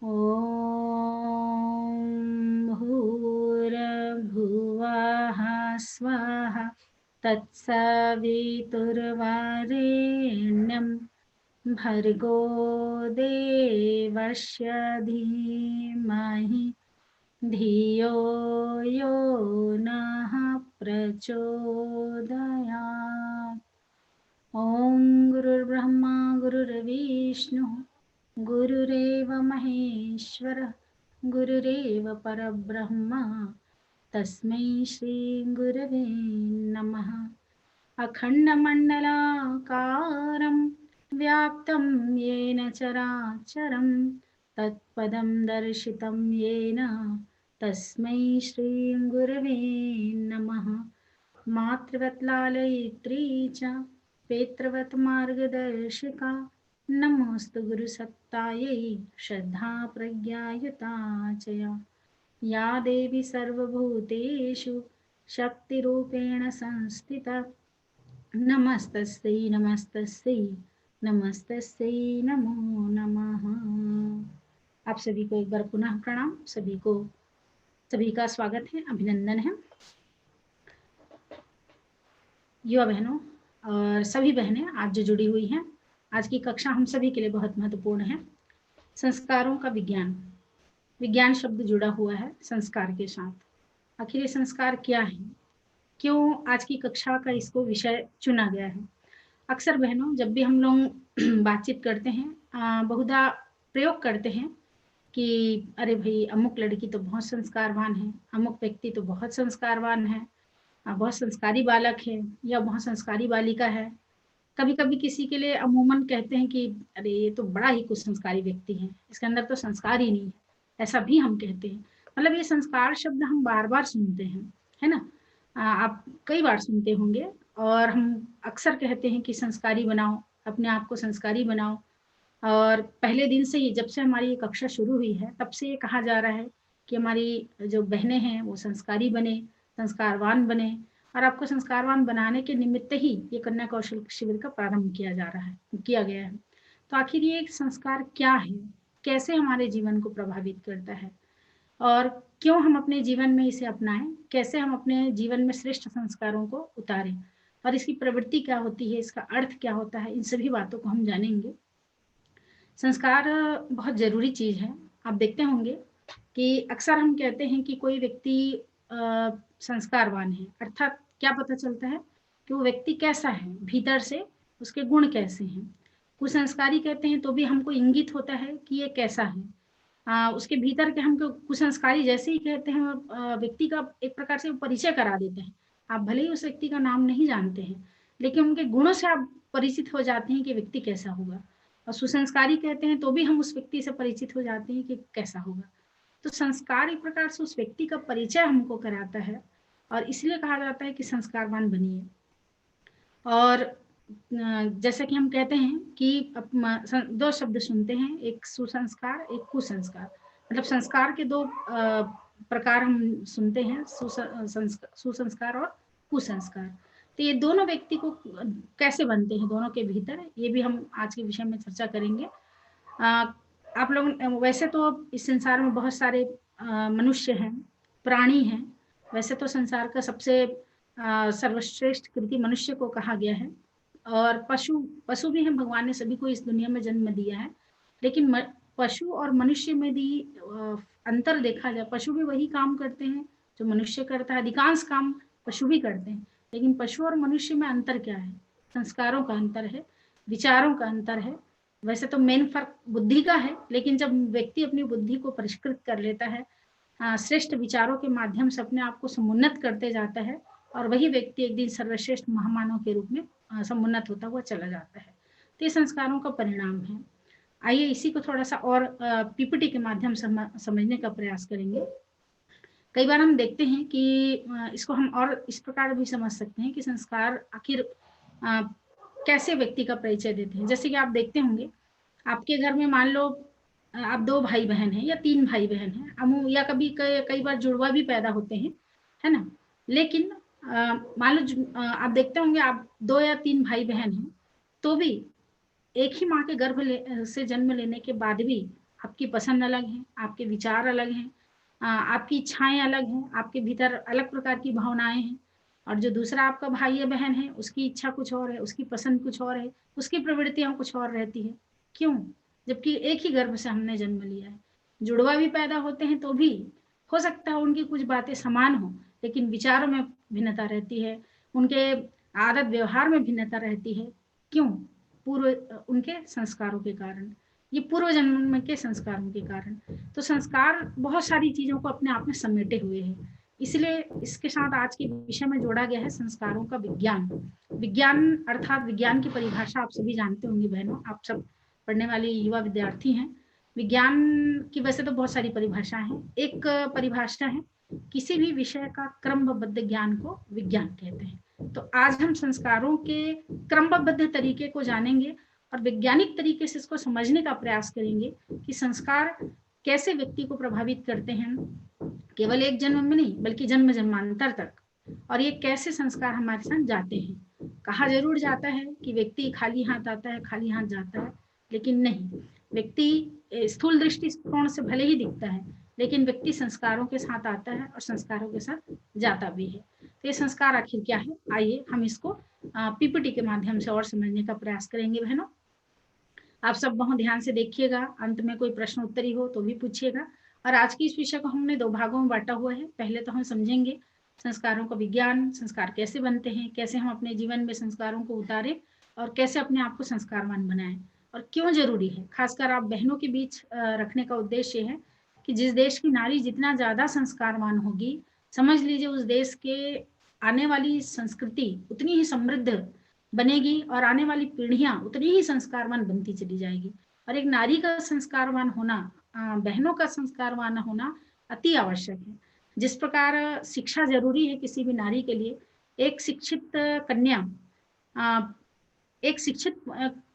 ॐ भूर्भुवः स्वः तत्सवितुर्वरेण्यं भर्गो देवस्य धीमहि धियो यो नः प्रचोदयात्। ॐ गुरुर्ब्रह्मा गुरुर्विष्णुः गुरुरेव महेश्वरः गुरुरेव परब्रह्म तस्मै श्रीगुरवे नमः। अखण्डमण्डलाकारं व्याप्तं येन चराचरं तत्पदं दर्शितं येन तस्मै श्रीगुरवे नमः। मातृवत् लालयित्री च पितृवत् मार्गदर्शिका नमोऽस्तु गुरुसत्तायै श्रद्धा प्रज्ञायुता च या देवी सर्वभूतेषु शक्तिरूपेण संस्थिता नमस्तस्यै नमस्तस्यै नमस्तस्यै नमो नमः। आप सभी को एक बार पुनः प्रणाम। सभी का स्वागत है, अभिनंदन है। युवा बहनों और सभी बहनें आज जो जुड़ी हुई हैं, आज की कक्षा हम सभी के लिए बहुत महत्वपूर्ण है। संस्कारों का विज्ञान, विज्ञान शब्द जुड़ा हुआ है संस्कार के साथ। आखिर ये संस्कार क्या है, क्यों आज की कक्षा का इसको विषय चुना गया है। अक्सर बहनों जब भी हम लोग बातचीत करते हैं, बहुधा प्रयोग करते हैं कि अरे भाई अमुक लड़की तो बहुत संस्कारवान है, अमुक व्यक्ति तो बहुत संस्कारवान है, बहुत संस्कारी बालक है या बहुत संस्कारी बालिका है। कभी कभी किसी के लिए अमूमन कहते हैं कि अरे ये तो बड़ा ही कुछ संस्कारी व्यक्ति है, इसके अंदर तो संस्कार ही नहीं है, ऐसा भी हम कहते हैं। मतलब ये संस्कार शब्द हम बार बार सुनते हैं, है ना। आप कई बार सुनते होंगे और हम अक्सर कहते हैं कि संस्कारी बनाओ, अपने आप को संस्कारी बनाओ। और पहले दिन से ही, जब से हमारी ये कक्षा शुरू हुई है, तब से ये कहा जा रहा है कि हमारी जो बहनें हैं वो संस्कारी बने, संस्कारवान बने। और आपको संस्कारवान बनाने के निमित्त ही ये कन्या कौशल शिविर का प्रारंभ किया गया है। तो आखिर ये एक संस्कार क्या है, कैसे हमारे जीवन को प्रभावित करता है और क्यों हम अपने जीवन में इसे अपनाएं, कैसे हम अपने जीवन में श्रेष्ठ संस्कारों को उतारें और इसकी प्रवृत्ति क्या होती है, इसका अर्थ क्या होता है, इन सभी बातों को हम जानेंगे। संस्कार बहुत जरूरी चीज है। आप देखते होंगे कि अक्सर हम कहते हैं कि कोई व्यक्ति संस्कारवान है, अर्थात क्या पता चलता है कि वो व्यक्ति कैसा है, भीतर से उसके गुण कैसे हैं। कुसंस्कारी कहते हैं तो भी हमको इंगित होता है कि ये कैसा है। उसके भीतर के हमको कुसंस्कारी जैसे ही कहते हैं, व्यक्ति का एक प्रकार से परिचय करा देते हैं। आप भले ही उस व्यक्ति का नाम नहीं जानते हैं, लेकिन उनके गुणों से आप परिचित हो जाते हैं कि व्यक्ति कैसा होगा। और सुसंस्कारी कहते हैं तो भी हम उस व्यक्ति से परिचित हो जाते हैं कि कैसा होगा। तो संस्कार एक प्रकार से उस व्यक्ति का परिचय हमको कराता है और इसलिए कहा जाता है कि संस्कारवान बनिए। और जैसे कि हम कहते हैं कि दो शब्द सुनते हैं, एक सुसंस्कार, एक कुसंस्कार। मतलब संस्कार के दो प्रकार हम सुनते हैं, सुसंस्कार और कुसंस्कार। तो ये दोनों व्यक्ति को कैसे बनते हैं, दोनों के भीतर, ये भी हम आज के विषय में चर्चा करेंगे। आप लोग, वैसे तो इस संसार में बहुत सारे मनुष्य हैं, प्राणी हैं। वैसे तो संसार का सबसे सर्वश्रेष्ठ कृति मनुष्य को कहा गया है। और पशु भी हैं, भगवान ने सभी को इस दुनिया में जन्म दिया है। लेकिन पशु और मनुष्य में भी अंतर देखा जाए, पशु भी वही काम करते हैं जो मनुष्य करता है, अधिकांश काम पशु भी करते हैं। लेकिन पशु और मनुष्य में अंतर क्या है? संस्कारों का अंतर है, विचारों का अंतर है। वैसे तो मेन फर्क बुद्धि का है, लेकिन जब व्यक्ति अपनी बुद्धि को परिष्कृत कर लेता है, श्रेष्ठ विचारों के माध्यम से अपने आप को समुन्नत करते जाता है, और वही व्यक्ति एक दिन सर्वश्रेष्ठ महामानव के रूप में समुन्नत होता हुआ चला जाता है। तो ये संस्कारों का परिणाम है। आइए इसी को थोड़ा सा और पीपीटी के माध्यम से समझने का प्रयास करेंगे। कई बार हम देखते हैं कि इसको हम और इस प्रकार भी समझ सकते हैं कि संस्कार आखिर कैसे व्यक्ति का परिचय देते हैं। जैसे कि आप देखते होंगे, आपके घर में मान लो आप दो भाई बहन हैं या तीन भाई बहन हैं, या कभी कई बार जुड़वा भी पैदा होते हैं, है ना। लेकिन मान लो आप देखते होंगे आप दो या तीन भाई बहन हैं, तो भी एक ही माँ के गर्भ से जन्म लेने के बाद भी आपकी पसंद अलग है, आपके विचार अलग हैं, आपकी इच्छाएं अलग हैं, आपके भीतर अलग प्रकार की भावनाएं हैं, और जो दूसरा आपका भाई या बहन है उसकी इच्छा कुछ और है, उसकी पसंद कुछ और है, उसकी प्रवृत्तियां कुछ और रहती है। क्यों? जबकि एक ही गर्भ से हमने जन्म लिया है। जुड़वा भी पैदा होते हैं तो भी हो सकता है उनकी कुछ बातें समान हो, लेकिन विचारों में भिन्नता रहती है, उनके आदत व्यवहार में भिन्नता रहती है। क्यों? पूर्व उनके संस्कारों के कारण, ये पूर्व जन्म के संस्कारों के कारण। तो संस्कार बहुत सारी चीजों को अपने आप में समेटे हुए है, इसलिए इसके साथ आज के विषय में जोड़ा गया है संस्कारों का विज्ञान। विज्ञान अर्थात विज्ञान की परिभाषा आप सभी जानते होंगे बहनों, आप सब पढ़ने वाले युवा विद्यार्थी हैं। विज्ञान की वैसे तो बहुत सारी परिभाषाएं हैं। एक परिभाषा है किसी भी विषय का क्रमबद्ध ज्ञान को विज्ञान कहते हैं। तो आज हम संस्कारों के क्रमबद्ध तरीके को जानेंगे और वैज्ञानिक तरीके से इसको समझने का प्रयास करेंगे कि संस्कार कैसे व्यक्ति को प्रभावित करते हैं, केवल एक जन्म में नहीं बल्कि जन्म जन्मांतर तक, और ये कैसे संस्कार हमारे साथ जाते हैं। कहा जरूर जाता है कि व्यक्ति खाली हाथ आता है, खाली हाथ जाता है, लेकिन नहीं, व्यक्ति स्थूल दृष्टिकोण से भले ही दिखता है, लेकिन व्यक्ति संस्कारों के साथ आता है और संस्कारों के साथ जाता भी है। तो ये संस्कार आखिर क्या है, आइए हम इसको पीपीटी के माध्यम से और समझने का प्रयास करेंगे बहनों। आप सब बहुत ध्यान से देखिएगा, अंत में कोई प्रश्न उत्तरी हो तो भी पूछिएगा। और आज की इस विषय को हमने 2 भागों में बांटा हुआ है। पहले तो हम समझेंगे संस्कारों का विज्ञान, संस्कार कैसे बनते हैं, कैसे हम अपने जीवन में संस्कारों को उतारें और कैसे अपने आप को संस्कारवान बनाएं, और क्यों जरूरी है। खासकर आप बहनों के बीच रखने का उद्देश्य है कि जिस देश की नारी जितना ज्यादा संस्कारवान होगी, समझ लीजिए उस देश के आने वाली संस्कृति उतनी ही समृद्ध बनेगी और आने वाली पीढ़ियां उतनी ही संस्कारवान बनती चली जाएगी। और एक नारी का संस्कारवान होना, बहनों का संस्कारवान होना अति आवश्यक है। जिस प्रकार शिक्षा जरूरी है किसी भी नारी के लिए, एक शिक्षित कन्या, एक शिक्षित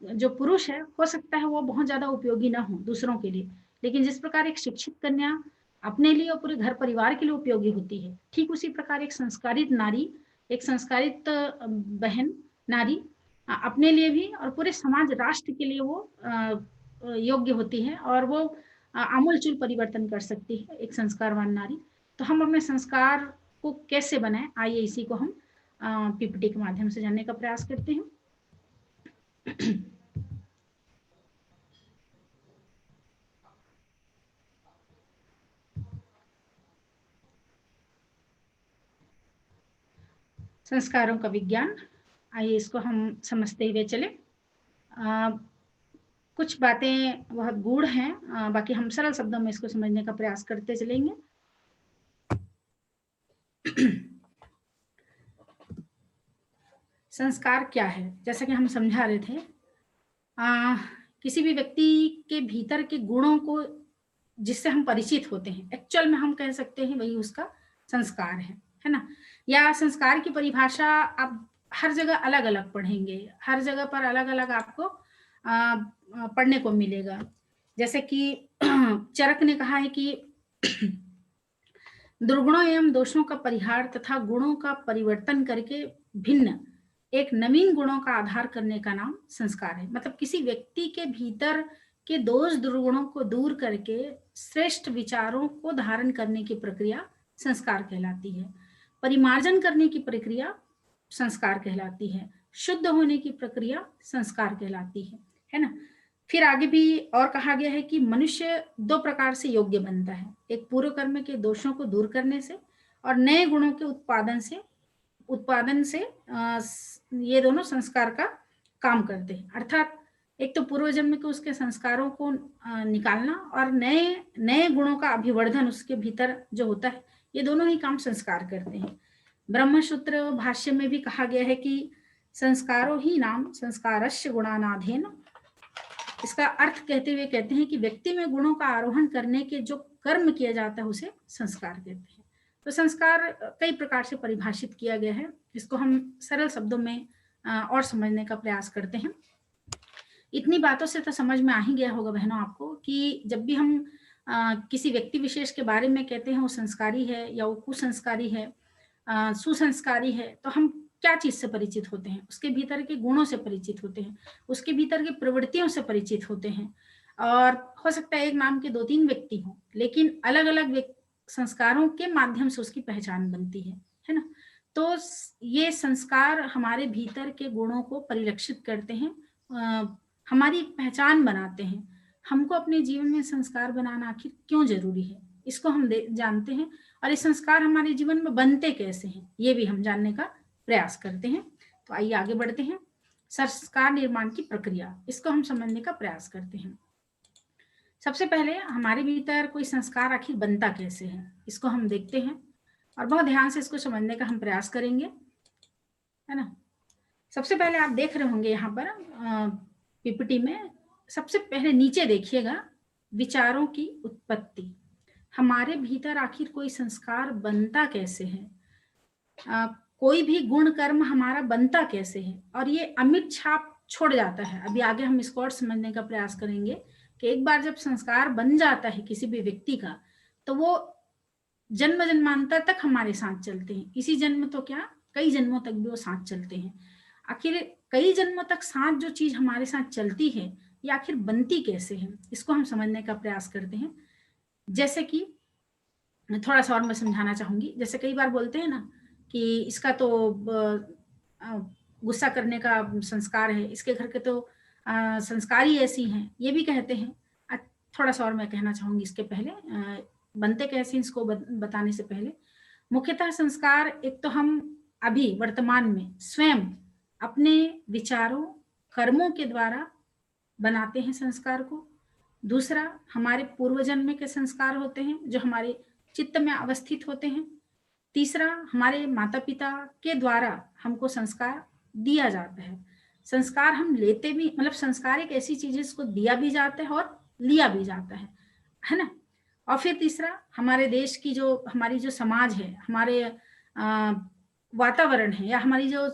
जो पुरुष है, हो सकता है वो बहुत ज्यादा उपयोगी ना हो दूसरों के लिए, लेकिन जिस प्रकार एक शिक्षित कन्या अपने लिए और पूरे घर परिवार के लिए उपयोगी होती है, ठीक उसी प्रकार एक संस्कारित नारी, एक संस्कारित बहन, नारी अपने लिए भी और पूरे समाज राष्ट्र के लिए वो योग्य होती है, और वो आमूलचूल परिवर्तन कर सकती है, एक संस्कारवान नारी। तो हम अपने संस्कार को कैसे बनाएं, आइए इसी को हम पीपीटी के माध्यम से जानने का प्रयास करते हैं। संस्कारों का विज्ञान, आइए इसको हम समझते हुए चले। कुछ बातें बहुत गूढ़ हैं, बाकी हम सरल शब्दों में इसको समझने का प्रयास करते चलेंगे। संस्कार क्या है, जैसा कि हम समझा रहे थे, किसी भी व्यक्ति के भीतर के गुणों को जिससे हम परिचित होते हैं, एक्चुअल में हम कह सकते हैं वही उसका संस्कार है ना। या संस्कार की परिभाषा आप हर जगह अलग अलग पढ़ेंगे, हर जगह पर अलग अलग आपको पढ़ने को मिलेगा। जैसे कि चरक ने कहा है कि दुर्गुणों एवं दोषों का परिहार तथा गुणों का परिवर्तन करके भिन्न एक नवीन गुणों का आधार करने का नाम संस्कार है। मतलब किसी व्यक्ति के भीतर के दोष दुर्गुणों को दूर करके श्रेष्ठ विचारों को धारण करने की प्रक्रिया संस्कार कहलाती है। परिमार्जन करने की प्रक्रिया संस्कार कहलाती है। शुद्ध होने की प्रक्रिया संस्कार कहलाती है ना। फिर आगे भी और कहा गया है कि मनुष्य 2 प्रकार से योग्य बनता है, एक पूर्व कर्म के दोषों को दूर करने से और नए गुणों के उत्पादन से ये दोनों संस्कार का काम करते हैं। अर्थात एक तो पूर्व जन्म के उसके संस्कारों को निकालना और नए गुणों का अभिवर्धन उसके भीतर जो होता है, ये दोनों ही काम संस्कार करते हैं। ब्रह्मसूत्र भाष्य में भी कहा गया है कि संस्कारो ही नाम संस्कारस्य गुणानाधेन। इसका अर्थ कहते हुए कहते हैं कि व्यक्ति में गुणों का आरोहण करने के जो कर्म किया जाता है उसे संस्कार कहते हैं। तो संस्कार कई प्रकार से परिभाषित किया गया है, इसको हम सरल शब्दों में और समझने का प्रयास करते हैं। इतनी बातों से तो समझ में आ ही गया होगा बहनों आपको कि जब भी हम किसी व्यक्ति विशेष के बारे में कहते हैं वो संस्कारी है या वो कुसंस्कारी है, सुसंस्कारी है, तो हम क्या चीज से परिचित होते हैं, उसके भीतर के गुणों से परिचित होते हैं, उसके भीतर की प्रवृत्तियों से परिचित होते हैं। और हो सकता है एक नाम के 2-3 व्यक्ति हों, लेकिन अलग-अलग संस्कारों के माध्यम से उसकी पहचान बनती है ना? तो ये संस्कार हमारे भीतर के गुणों को परिलक्षित करते हैं, हमारी पहचान बनाते हैं। हमको अपने जीवन में संस्कार बनाना आखिर क्यों ज़रूरी है, इसको हम जानते हैं, और ये संस्कार हमारे जीवन में बनते कैसे हैं, ये भी हम जानने का प्रयास करते हैं। तो आइए आगे बढ़ते हैं। संस्कार निर्माण की प्रक्रिया, इसको हम समझने का प्रयास करते हैं। सबसे पहले हमारे भीतर कोई संस्कार आखिर बनता कैसे है, इसको हम देखते हैं और बहुत ध्यान से इसको समझने का हम प्रयास करेंगे, है ना। सबसे पहले आप देख रहे होंगे यहाँ पर पीपीटी में, सबसे पहले नीचे देखिएगा, विचारों की उत्पत्ति। हमारे भीतर आखिर कोई संस्कार बनता कैसे है, कोई भी गुण कर्म हमारा बनता कैसे है, और ये अमिट छाप छोड़ जाता है। अभी आगे हम इसको और समझने का प्रयास करेंगे कि एक बार जब संस्कार बन जाता है किसी भी व्यक्ति का, तो वो जन्म जन्मांतर तक हमारे साथ चलते हैं। इसी जन्म तो क्या, कई जन्मों तक भी वो साथ चलते हैं। आखिर कई जन्मों तक साथ जो चीज हमारे साथ चलती है, ये आखिर बनती कैसे है, इसको हम समझने का प्रयास करते हैं। जैसे कि थोड़ा सा और मैं समझाना चाहूंगी। जैसे कई बार बोलते हैं ना कि इसका तो गुस्सा करने का संस्कार है, इसके घर के तो संस्कार ही ऐसी हैं, ये भी कहते हैं। थोड़ा सा और मैं कहना चाहूंगी इसके पहले, बनते कैसे इसको बताने से पहले। मुख्यतः संस्कार, एक तो हम अभी वर्तमान में स्वयं अपने विचारों कर्मों के द्वारा बनाते हैं संस्कार को। दूसरा, हमारे पूर्व जन्म के संस्कार होते हैं जो हमारे चित्त में अवस्थित होते हैं। तीसरा, हमारे माता पिता के द्वारा हमको संस्कार दिया जाता है। संस्कार हम लेते भी, मतलब संस्कार एक ऐसी चीज है जिसको दिया भी जाता है और लिया भी जाता है ना। और फिर तीसरा, हमारे देश की जो, हमारी जो समाज है, हमारे वातावरण है, या हमारी जो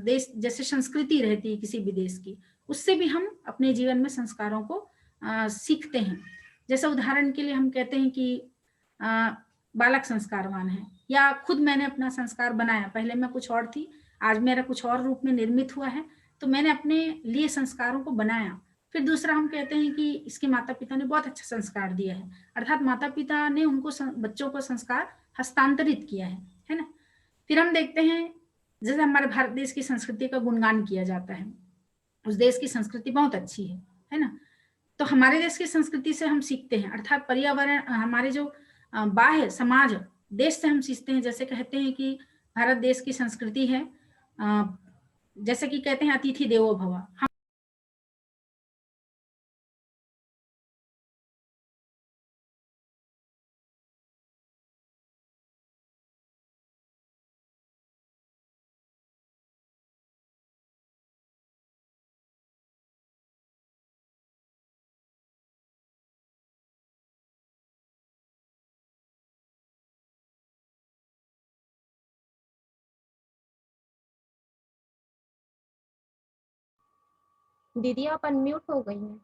देश जैसे संस्कृति रहती है किसी भी देश की, उससे भी हम अपने जीवन में संस्कारों को सीखते हैं। जैसे उदाहरण के लिए हम कहते हैं कि बालक संस्कारवान है, या खुद मैंने अपना संस्कार बनाया, पहले मैं कुछ और थी, आज मेरा कुछ और रूप में निर्मित हुआ है, तो मैंने अपने लिए संस्कारों को बनाया। फिर दूसरा, हम कहते हैं कि इसके माता पिता ने बहुत अच्छा संस्कार दिया है, अर्थात माता पिता ने उनको बच्चों को संस्कार हस्तांतरित किया है ना। फिर हम देखते हैं, जैसे हमारे भारत देश की संस्कृति का गुणगान किया जाता है, उस देश की संस्कृति बहुत अच्छी है ना। तो हमारे देश की संस्कृति से हम सीखते हैं, अर्थात पर्यावरण, हमारे जो बाह्य समाज देश से हम सीखते हैं। जैसे कहते हैं कि भारत देश की संस्कृति है, जैसे कि कहते हैं अतिथि देवो भव। दीदी आप अनम्यूट हो गई हैं।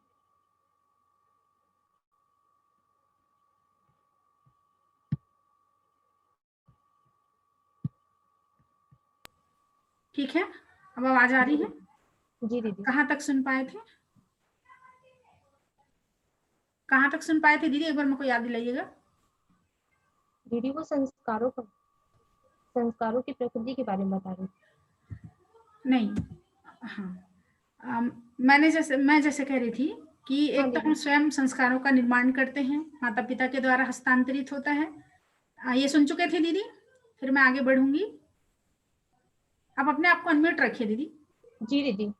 ठीक है, अब आवाज आ रही है? जी दीदी। कहाँ तक सुन पाए थे, कहाँ तक सुन पाए थे दीदी, एक बार मेरे को याद दिलाइएगा। दीदी वो संस्कारों की प्रकृति के बारे में बता रही थी। नहीं, हाँ, मैं जैसे कह रही थी कि एक तो हम स्वयं संस्कारों का निर्माण करते हैं, माता पिता के द्वारा हस्तांतरित होता है। ये सुन चुके थे दीदी, फिर मैं आगे बढ़ूंगी। आप अपने आप को अनम्यूट रखिए दीदी। जी दीदी।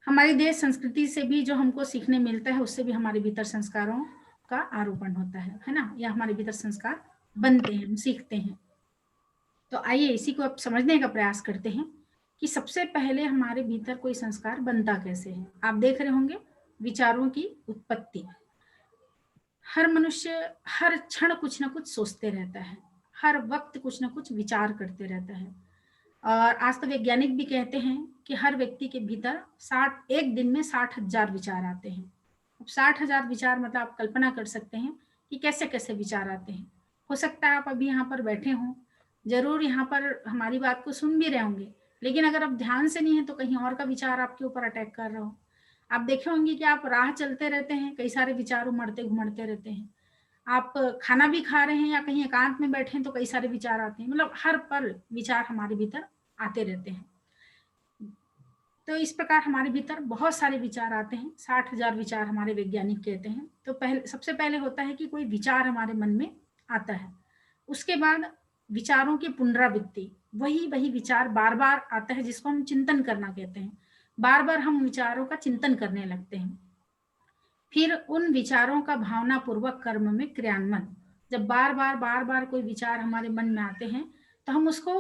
हमारी देश संस्कृति से भी जो हमको सीखने मिलता है, उससे भी हमारे भीतर संस्कारों का आरोपण होता है ना, या हमारे भीतर संस्कार बनते हैं, हम सीखते हैं। तो आइए इसी को अब समझने का प्रयास करते हैं कि सबसे पहले हमारे भीतर कोई संस्कार बनता कैसे है। आप देख रहे होंगे, विचारों की उत्पत्ति। हर मनुष्य हर क्षण कुछ ना कुछ सोचते रहता है, हर वक्त कुछ ना कुछ विचार करते रहता है। और आज तो वैज्ञानिक भी कहते हैं कि हर व्यक्ति के भीतर 60 एक दिन में 60,000 विचार आते हैं। अब 60,000 विचार, मतलब आप कल्पना कर सकते हैं कि कैसे कैसे विचार आते हैं। हो सकता है आप अभी यहाँ पर बैठे हों, जरूर यहाँ पर हमारी बात को सुन भी रहे होंगे, लेकिन अगर आप ध्यान से नहीं है तो कहीं और का विचार आपके ऊपर अटैक कर रहा हो। आप देखे होंगे कि आप राह चलते रहते हैं, कई सारे विचार उमड़ते घुमड़ते रहते हैं। आप खाना भी खा रहे हैं या कहीं एकांत में बैठे हैं तो कई सारे विचार आते हैं, मतलब हर पल विचार हमारे भीतर आते रहते हैं। तो इस प्रकार हमारे भीतर बहुत सारे विचार आते हैं, 60,000 विचार हमारे वैज्ञानिक कहते हैं। तो पहले, सबसे पहले होता है कि कोई विचार हमारे मन में आता है, उसके बाद विचारों की पुनरावृत्ति, वही विचार बार बार आता है, जिसको हम चिंतन करना कहते हैं। बार बार हम विचारों का चिंतन करने लगते हैं। फिर उन विचारों का भावनापूर्वक कर्म में क्रियान्वयन, जब बार बार कोई विचार हमारे मन में आते हैं तो हम उसको,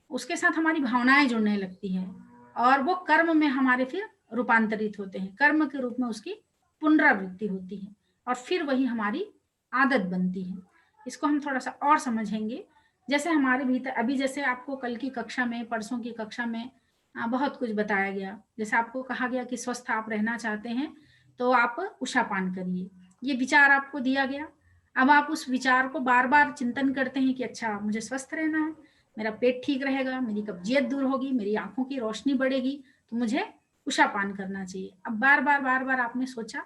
उसके साथ हमारी भावनाएं जुड़ने लगती हैं और वो कर्म में हमारे फिर रूपांतरित होते हैं, कर्म के रूप में उसकी पुनरावृत्ति होती है और फिर वही हमारी आदत बनती है। इसको हम थोड़ा सा और समझेंगे। जैसे हमारे भीतर अभी, जैसे आपको कल की कक्षा में, परसों की कक्षा में बहुत कुछ बताया गया। जैसे आपको कहा गया कि स्वस्थ आप रहना चाहते हैं तो आप उषापान करिए, ये विचार आपको दिया गया। अब आप उस विचार को बार बार चिंतन करते हैं कि अच्छा मुझे स्वस्थ रहना है, मेरा पेट ठीक रहेगा, मेरी कब्जियत दूर होगी, मेरी आंखों की रोशनी बढ़ेगी, तो मुझे उषापान करना चाहिए। अब बार बार आपने सोचा,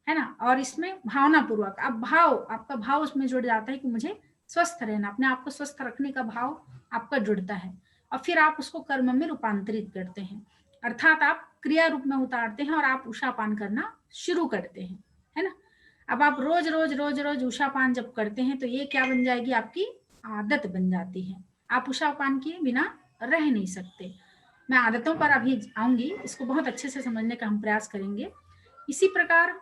है ना, और इसमें भावना पूर्वक अब आपका भाव उसमें जुड़ जाता है कि मुझे स्वस्थ रहना, अपने आप को स्वस्थ रखने का भाव आपका जुड़ता है और फिर आप उसको कर्म में रूपांतरित करते हैं, अर्थात आप क्रिया रूप में उतारते हैं और आप उषापान करना शुरू करते हैं, है ना। अब आप रोज उषापान जब करते हैं तो ये क्या बन जाएगी, आपकी आदत बन जाती है। आप उषापान किए बिना रह नहीं सकते। मैं आदतों पर अभी आऊंगी, इसको बहुत अच्छे से समझने का हम प्रयास करेंगे। इसी प्रकार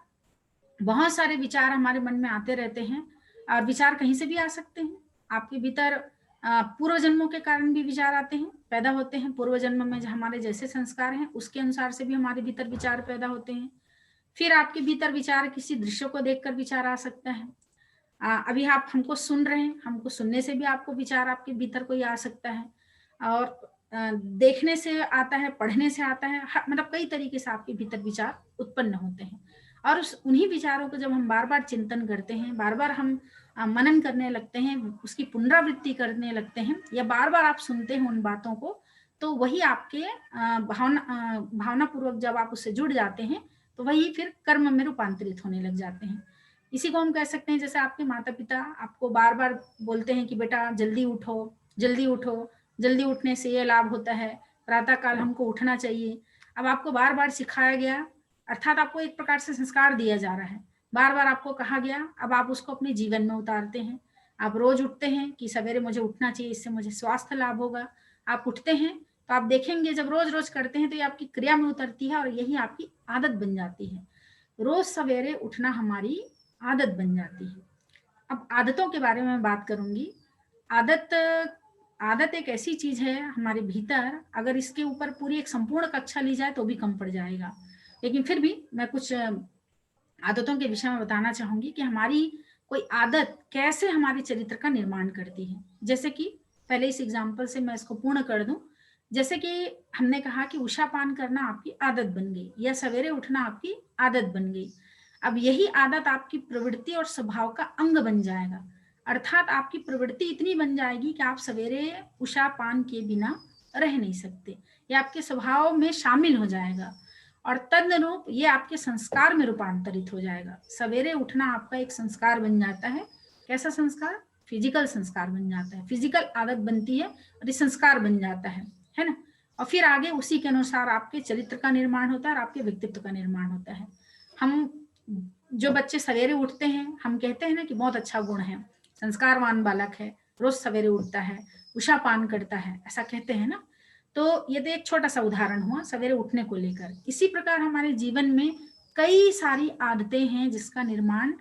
बहुत सारे विचार हमारे मन में आते रहते हैं और विचार कहीं से भी आ सकते हैं। आपके भीतर पूर्व जन्मों के कारण भी विचार आते हैं, पैदा होते हैं। पूर्व जन्म में हमारे जैसे संस्कार हैं उसके अनुसार से भी हमारे भीतर विचार पैदा होते हैं। फिर आपके भीतर विचार किसी दृश्य को देखकर विचार आ सकता है। अभी आप हमको सुन रहे हैं, हमको सुनने से भी आपको विचार आपके भीतर कोई आ सकता है और देखने से आता है, पढ़ने से आता है, मतलब कई तरीके से आपके भीतर विचार उत्पन्न होते हैं। और उन्हीं विचारों को जब हम बार बार चिंतन करते हैं, बार बार हम मनन करने लगते हैं, उसकी पुनरावृत्ति करने लगते हैं, या बार बार आप सुनते हैं उन बातों को, तो वही आपके भावना पूर्वक जब आप उससे जुड़ जाते हैं तो वही फिर कर्म में रूपांतरित होने लग जाते हैं। इसी को हम कह सकते हैं, जैसे आपके माता पिता आपको बार बार बोलते हैं कि बेटा जल्दी उठो, जल्दी उठो, जल्दी उठने से ये लाभ होता है, प्रातः काल हमको उठना चाहिए। अब आपको बार बार सिखाया गया, अर्थात आपको एक प्रकार से संस्कार दिया जा रहा है, बार बार आपको कहा गया, अब आप उसको अपने जीवन में उतारते हैं। आप रोज उठते हैं कि सवेरे मुझे उठना चाहिए, इससे मुझे स्वास्थ्य लाभ होगा। आप उठते हैं तो आप देखेंगे जब रोज रोज करते हैं तो ये आपकी क्रिया में उतरती है और यही आपकी आदत बन जाती है। रोज सवेरे उठना हमारी आदत बन जाती है। अब आदतों के बारे में बात करूंगी। आदत आदत एक ऐसी चीज है हमारे भीतर, अगर इसके ऊपर पूरी एक संपूर्ण कक्षा ली जाए तो भी कम पड़ जाएगा, लेकिन फिर भी मैं कुछ आदतों के विषय में बताना चाहूंगी कि हमारी कोई आदत कैसे हमारे चरित्र का निर्माण करती है। जैसे कि पहले इस एग्जाम्पल से मैं इसको पूर्ण कर दूं। जैसे कि हमने कहा कि उषापान करना आपकी आदत बन गई या सवेरे उठना आपकी आदत बन गई। अब यही आदत आपकी प्रवृत्ति और स्वभाव का अंग बन जाएगा, अर्थात आपकी प्रवृत्ति इतनी बन जाएगी कि आप सवेरे उषापान के बिना रह नहीं सकते, ये आपके स्वभाव में शामिल हो जाएगा और तदनुरूप ये आपके संस्कार में रूपांतरित हो जाएगा। सवेरे उठना आपका एक संस्कार बन जाता है। कैसा संस्कार? फिजिकल संस्कार बन जाता है, फिजिकल आदत बनती है और ये संस्कार बन जाता है ना। और फिर आगे उसी के अनुसार आपके चरित्र का निर्माण होता है और आपके व्यक्तित्व का निर्माण होता है। हम जो बच्चे सवेरे उठते हैं, हम कहते हैं ना कि बहुत अच्छा गुण है, संस्कारवान बालक है, रोज सवेरे उठता है, उषापान करता है, ऐसा कहते हैं ना। तो ये तो एक छोटा सा उदाहरण हुआ सवेरे उठने को लेकर। इसी प्रकार हमारे जीवन में कई सारी आदतें हैं जिसका निर्माण,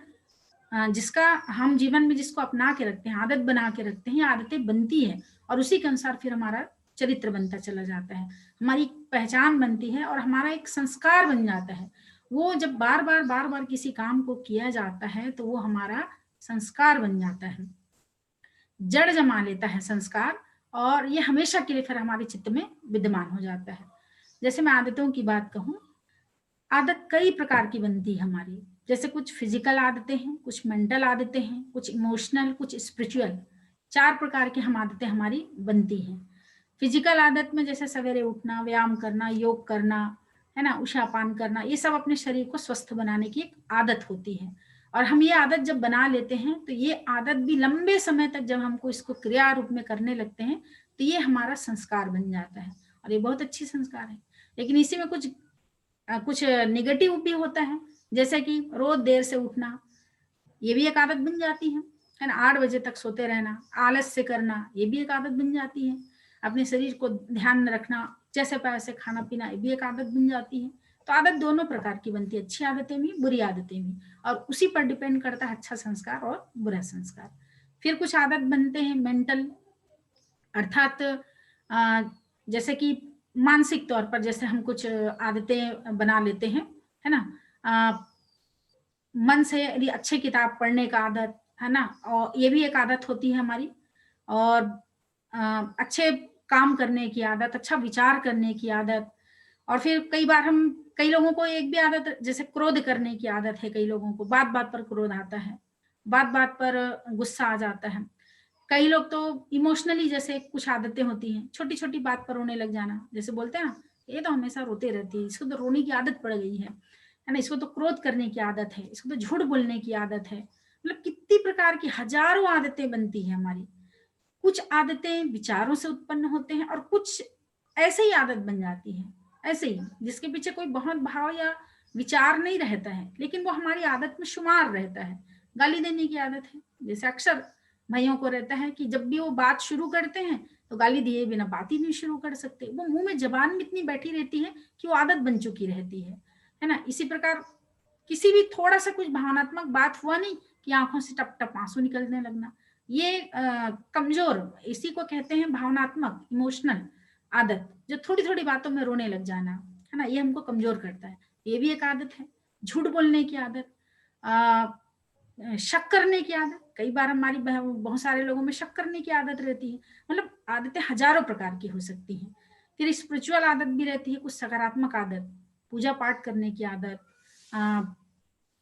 जिसका हम जीवन में जिसको अपना के रखते हैं, आदत बना के रखते हैं, आदतें बनती है और उसी के अनुसार फिर हमारा चरित्र बनता चला जाता है, हमारी पहचान बनती है और हमारा एक संस्कार बन जाता है। वो जब बार बार किसी काम को किया जाता है तो वो हमारा संस्कार बन जाता है, जड़ जमा लेता है संस्कार, और ये हमेशा के लिए फिर हमारे चित्त में विद्यमान हो जाता है। जैसे मैं आदतों की बात कहूं, आदत कई प्रकार की बनती है हमारी। जैसे कुछ फिजिकल आदतें हैं, कुछ मेंटल आदतें हैं, कुछ इमोशनल, कुछ स्पिरिचुअल। 4 प्रकार की हम आदतें हमारी बनती हैं। फिजिकल आदत में जैसे सवेरे उठना, व्यायाम करना, योग करना, है ना, उषापान करना, ये सब अपने शरीर को स्वस्थ बनाने की एक आदत होती है। और हम ये आदत जब बना लेते हैं तो ये आदत भी लंबे समय तक जब हमको इसको क्रिया रूप में करने लगते हैं तो ये हमारा संस्कार बन जाता है, और ये बहुत अच्छी संस्कार है। लेकिन इसी में कुछ निगेटिव भी होता है, जैसे कि रोज देर से उठना, ये भी एक आदत बन जाती है ना, 8 बजे तक सोते रहना, आलस से करना, ये भी एक आदत बन जाती है। अपने शरीर को ध्यान में रखना, जैसे पैसे खाना पीना, ये भी एक आदत बन जाती है। तो आदत दोनों प्रकार की बनती है, अच्छी आदतें भी, बुरी आदतें भी, और उसी पर डिपेंड करता है अच्छा संस्कार और बुरा संस्कार। फिर कुछ आदत बनते हैं मेंटल, अर्थात जैसे कि मानसिक तौर पर, जैसे हम कुछ आदतें बना लेते हैं, है ना, मन से यदि अच्छी किताब पढ़ने का आदत, है ना, और ये भी एक आदत होती है हमारी। और अच्छे काम करने की आदत, अच्छा विचार करने की आदत। और फिर कई लोगों को एक भी आदत, जैसे क्रोध करने की आदत है, कई लोगों को बात बात पर क्रोध आता है, बात बात पर गुस्सा आ जाता है। कई लोग तो इमोशनली, जैसे कुछ आदतें होती हैं, छोटी छोटी बात पर रोने लग जाना, जैसे बोलते हैं ना, ये तो हमेशा रोते रहती है, इसको तो रोने की आदत पड़ गई है ना, इसको तो क्रोध करने की आदत है, इसको तो झूठ बोलने की आदत है। मतलब कितनी प्रकार की हजारों आदतें बनती है हमारी। कुछ आदतें विचारों से उत्पन्न होते हैं और कुछ ऐसे ही आदत बन जाती है, ऐसे ही, जिसके पीछे कोई बहुत भाव या विचार नहीं रहता है, लेकिन वो हमारी आदत में शुमार रहता है। गाली देने की आदत है, जैसे अक्सर भाइयों को रहता है कि जब भी वो बात शुरू करते हैं तो गाली दिए बिना बात ही नहीं शुरू कर सकते, वो मुंह में जबान में इतनी बैठी रहती है कि वो आदत बन चुकी रहती है ना। इसी प्रकार किसी भी थोड़ा सा कुछ भावनात्मक बात हुआ नहीं कि आंखों से टप टप आंसू निकलने लगना, ये कमजोर, इसी को कहते हैं भावनात्मक, इमोशनल आदत, जो थोड़ी थोड़ी बातों में रोने लग जाना, है ना, ये हमको कमजोर करता है। ये भी एक आदत है। झूठ बोलने की आदत, शक करने की आदत, कई बार हमारी बहुत सारे लोगों में शक करने की आदत रहती है। मतलब आदतें हजारों प्रकार की हो सकती हैं। फिर स्पिरिचुअल आदत भी रहती है, कुछ सकारात्मक आदत, पूजा पाठ करने की आदत,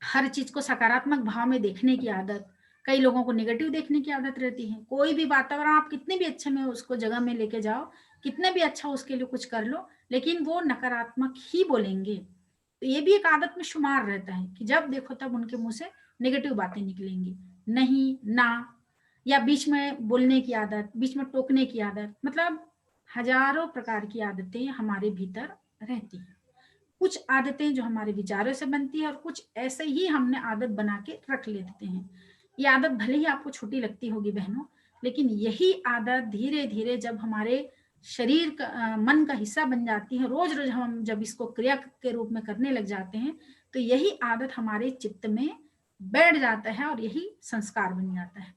हर चीज को सकारात्मक भाव में देखने की आदत। कई लोगों को नेगेटिव देखने की आदत रहती है। कोई भी वातावरण आप कितने भी अच्छे में उसको जगह में लेके जाओ, कितने भी अच्छा उसके लिए कुछ कर लो, लेकिन वो नकारात्मक ही बोलेंगे। तो ये भी एक आदत में शुमार रहता है कि जब देखो तब उनके मुंह से नेगेटिव बातें निकलेंगी, नहीं ना, या बीच में बोलने की आदत, बीच में टोकने की आदत। मतलब हजारों प्रकार की आदतें हमारे भीतर रहती हैं। कुछ आदतें जो हमारे विचारों से बनती है और कुछ ऐसे ही हमने आदत बना के रख लेते हैं। ये आदत भले ही आपको छोटी लगती होगी बहनों, लेकिन यही आदत धीरे धीरे जब हमारे शरीर का, मन का हिस्सा बन जाती है, रोज रोज हम जब इसको क्रिया के रूप में करने लग जाते हैं, तो यही आदत हमारे चित्त में बैठ जाता है और यही संस्कार बन जाता है।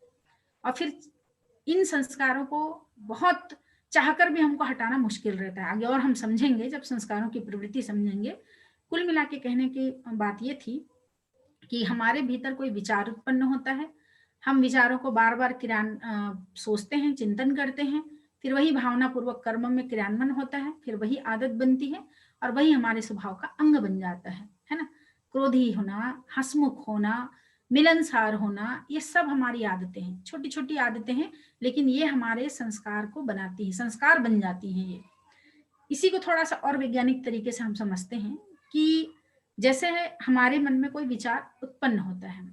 और फिर इन संस्कारों को बहुत चाहकर भी हमको हटाना मुश्किल रहता है। आगे और हम समझेंगे जब संस्कारों की प्रवृत्ति समझेंगे। कुल मिला के कहने की बात ये थी कि हमारे भीतर कोई विचार उत्पन्न होता है, हम विचारों को बार बार सोचते हैं, चिंतन करते हैं, फिर वही भावना पूर्वक कर्म में क्रियान्वयन होता है, फिर वही आदत बनती है और वही हमारे स्वभाव का अंग बन जाता है ना। क्रोधी होना, हंसमुख होना, मिलनसार होना, ये सब हमारी आदतें हैं, छोटी छोटी आदतें हैं, लेकिन ये हमारे संस्कार को बनाती है, संस्कार बन जाती हैं ये। इसी को थोड़ा सा और वैज्ञानिक तरीके से हम समझते हैं कि जैसे हमारे मन में कोई विचार उत्पन्न होता है,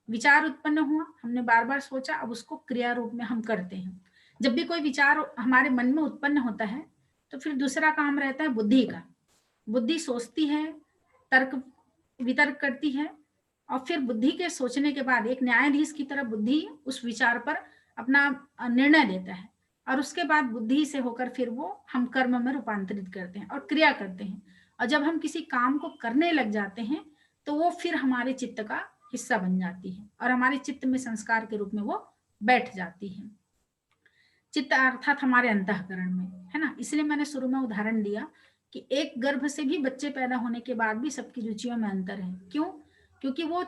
विचार उत्पन्न हुआ, हमने बार बार सोचा, अब उसको क्रिया रूप में हम करते हैं। जब भी कोई विचार हमारे मन में उत्पन्न होता है तो फिर दूसरा काम रहता है बुद्धि का। बुद्धि सोचती है, तर्क वितर्क करती है, और फिर बुद्धि के सोचने के बाद एक न्यायाधीश की तरह बुद्धि उस विचार पर अपना निर्णय देता है, और उसके बाद बुद्धि से होकर फिर वो हम कर्म में रूपांतरित करते हैं और क्रिया करते हैं। और जब हम किसी काम को करने लग जाते हैं तो वो फिर हमारे चित्त का हिस्सा बन जाती है और हमारे चित्त में संस्कार के रूप में वो बैठ जाती है। चित्त अर्थात हमारे अंतःकरण में, है ना। इसलिए मैंने शुरू में उदाहरण दिया कि एक गर्भ से भी बच्चे पैदा होने के बाद भी सबकी रुचियों में अंतर है। क्यों? क्योंकि वो